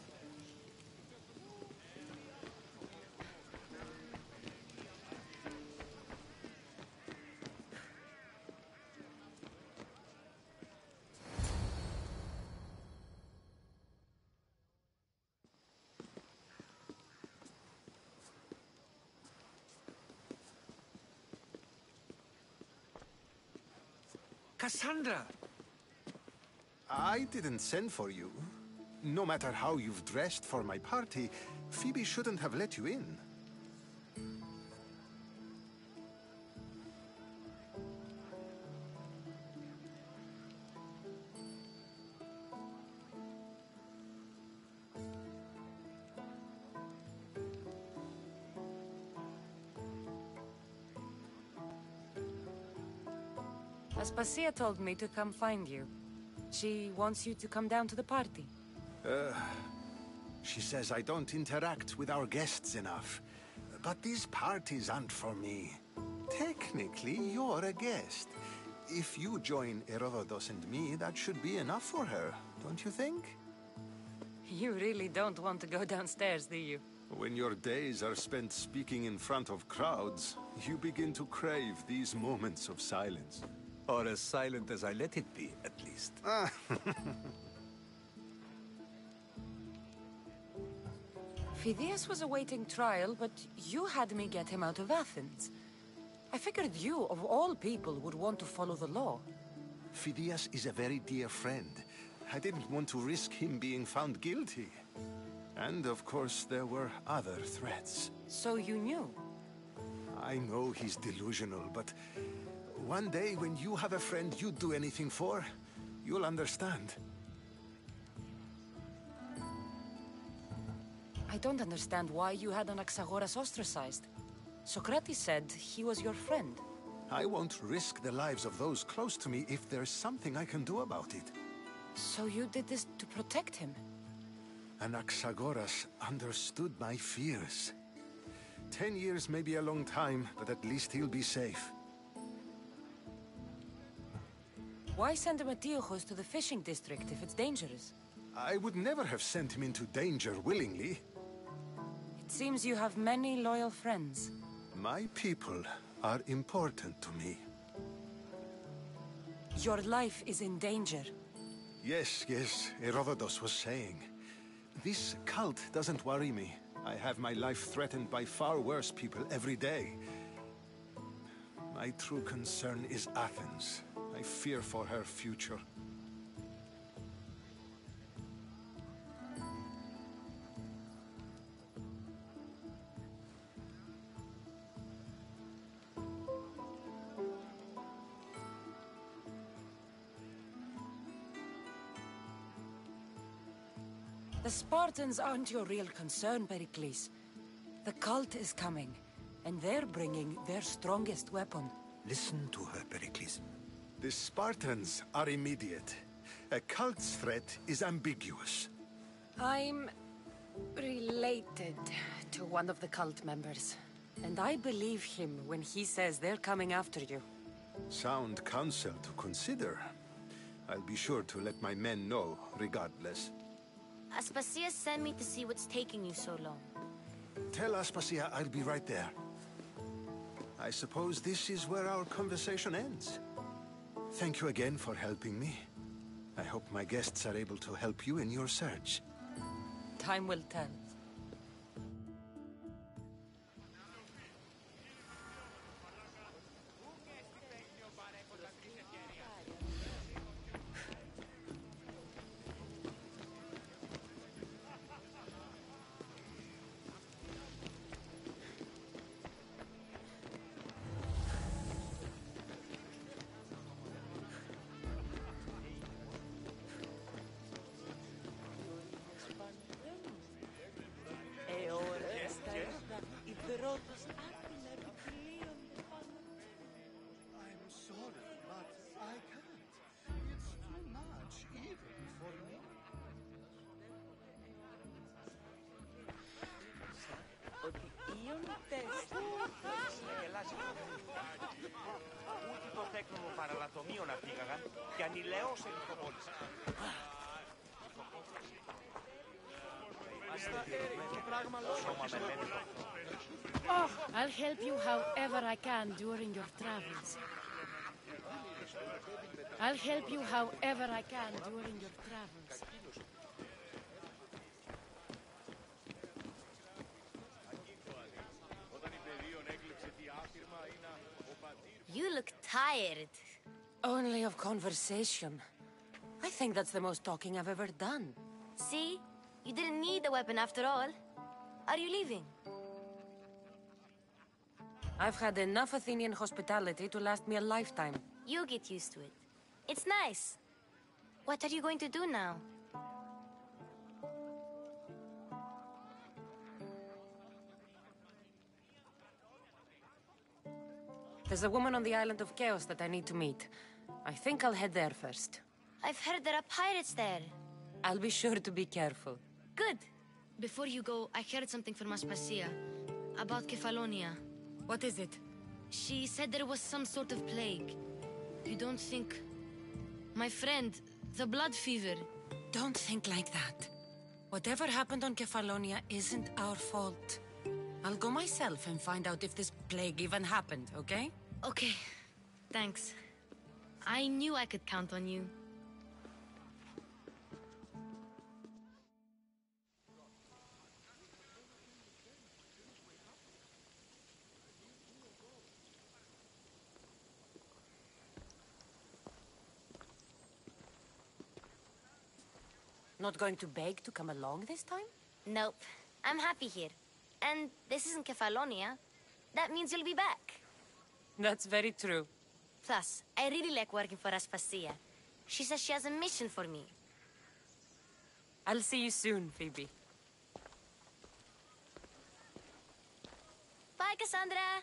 Cassandra! I didn't send for you. No matter how you've dressed for my party, Phoebe shouldn't have let you in. Aspasia told me to come find you. She wants you to come down to the party. She says I don't interact with our guests enough. But these parties aren't for me. Technically, you're a guest. If you join Herodotus and me, that should be enough for her, don't you think? You really don't want to go downstairs, do you? When your days are spent speaking in front of crowds, you begin to crave these moments of silence. Or as silent as I let it be, at least. Phidias was awaiting trial, but you had me get him out of Athens. I figured you, of all people, would want to follow the law. Phidias is a very dear friend. I didn't want to risk him being found guilty. And, of course, there were other threats. So you knew? I know he's delusional, but one day when you have a friend you'd do anything for, you'll understand. I don't understand why you had Anaxagoras ostracized. Socrates said he was your friend. I won't risk the lives of those close to me if there's something I can do about it. So you did this to protect him? Anaxagoras understood my fears. 10 years may be a long time, but at least he'll be safe. Why send Metiochos to the fishing district if it's dangerous? I would never have sent him into danger willingly. It seems you have many loyal friends. My people are important to me. Your life is in danger. Yes, Herodotus was saying. This cult doesn't worry me. I have my life threatened by far worse people every day. My true concern is Athens. I fear for her future. The Spartans aren't your real concern, Pericles. The cult is coming, and they're bringing their strongest weapon. Listen to her, Pericles. The Spartans are immediate. A cult's threat is ambiguous. I'm related to one of the cult members, and I believe him when he says they're coming after you. Sound counsel to consider. I'll be sure to let my men know, regardless. Aspasia sent me to see what's taking you so long. Tell Aspasia I'll be right there. I suppose this is where our conversation ends. Thank you again for helping me. I hope my guests are able to help you in your search. Time will tell. I'm sorry, but I can't. It's too much, even for me. Ούτε το τέκνο παραλατομείο να πήγαγαν και ανηλαιώς ελιχοπόλησαν. Oh, I'll help you however I can during your travels. I'll help you however I can during your travels. You look tired. Only of conversation. I think that's the most talking I've ever done. See? You didn't need the weapon after all. Are you leaving? I've had enough Athenian hospitality to last me a lifetime. You get used to it. It's nice. What are you going to do now? There's a woman on the island of Chaos that I need to meet. I think I'll head there first. I've heard there are pirates there. I'll be sure to be careful. Good. Before you go, I heard something from Aspasia about Kefalonia. What is it? She said there was some sort of plague. You don't think... My friend, the blood fever. Don't think like that. Whatever happened on Kefalonia isn't our fault. I'll go myself and find out if this plague even happened, okay? Okay. Thanks. I knew I could count on you. Not going to beg to come along this time? Nope. I'm happy here. And this isn't Kefalonia. That means you'll be back. That's very true. Plus, I really like working for Aspasia. She says she has a mission for me. I'll see you soon, Phoebe. Bye, Cassandra!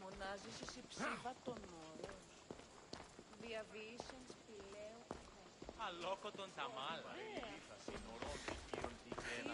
Μονάζεσαι σε ψήφα των όρων. Διαβήσανς πλέον. Αλόκοτον τα μάλα. Θα συνορώ τη γύρω τη γένα.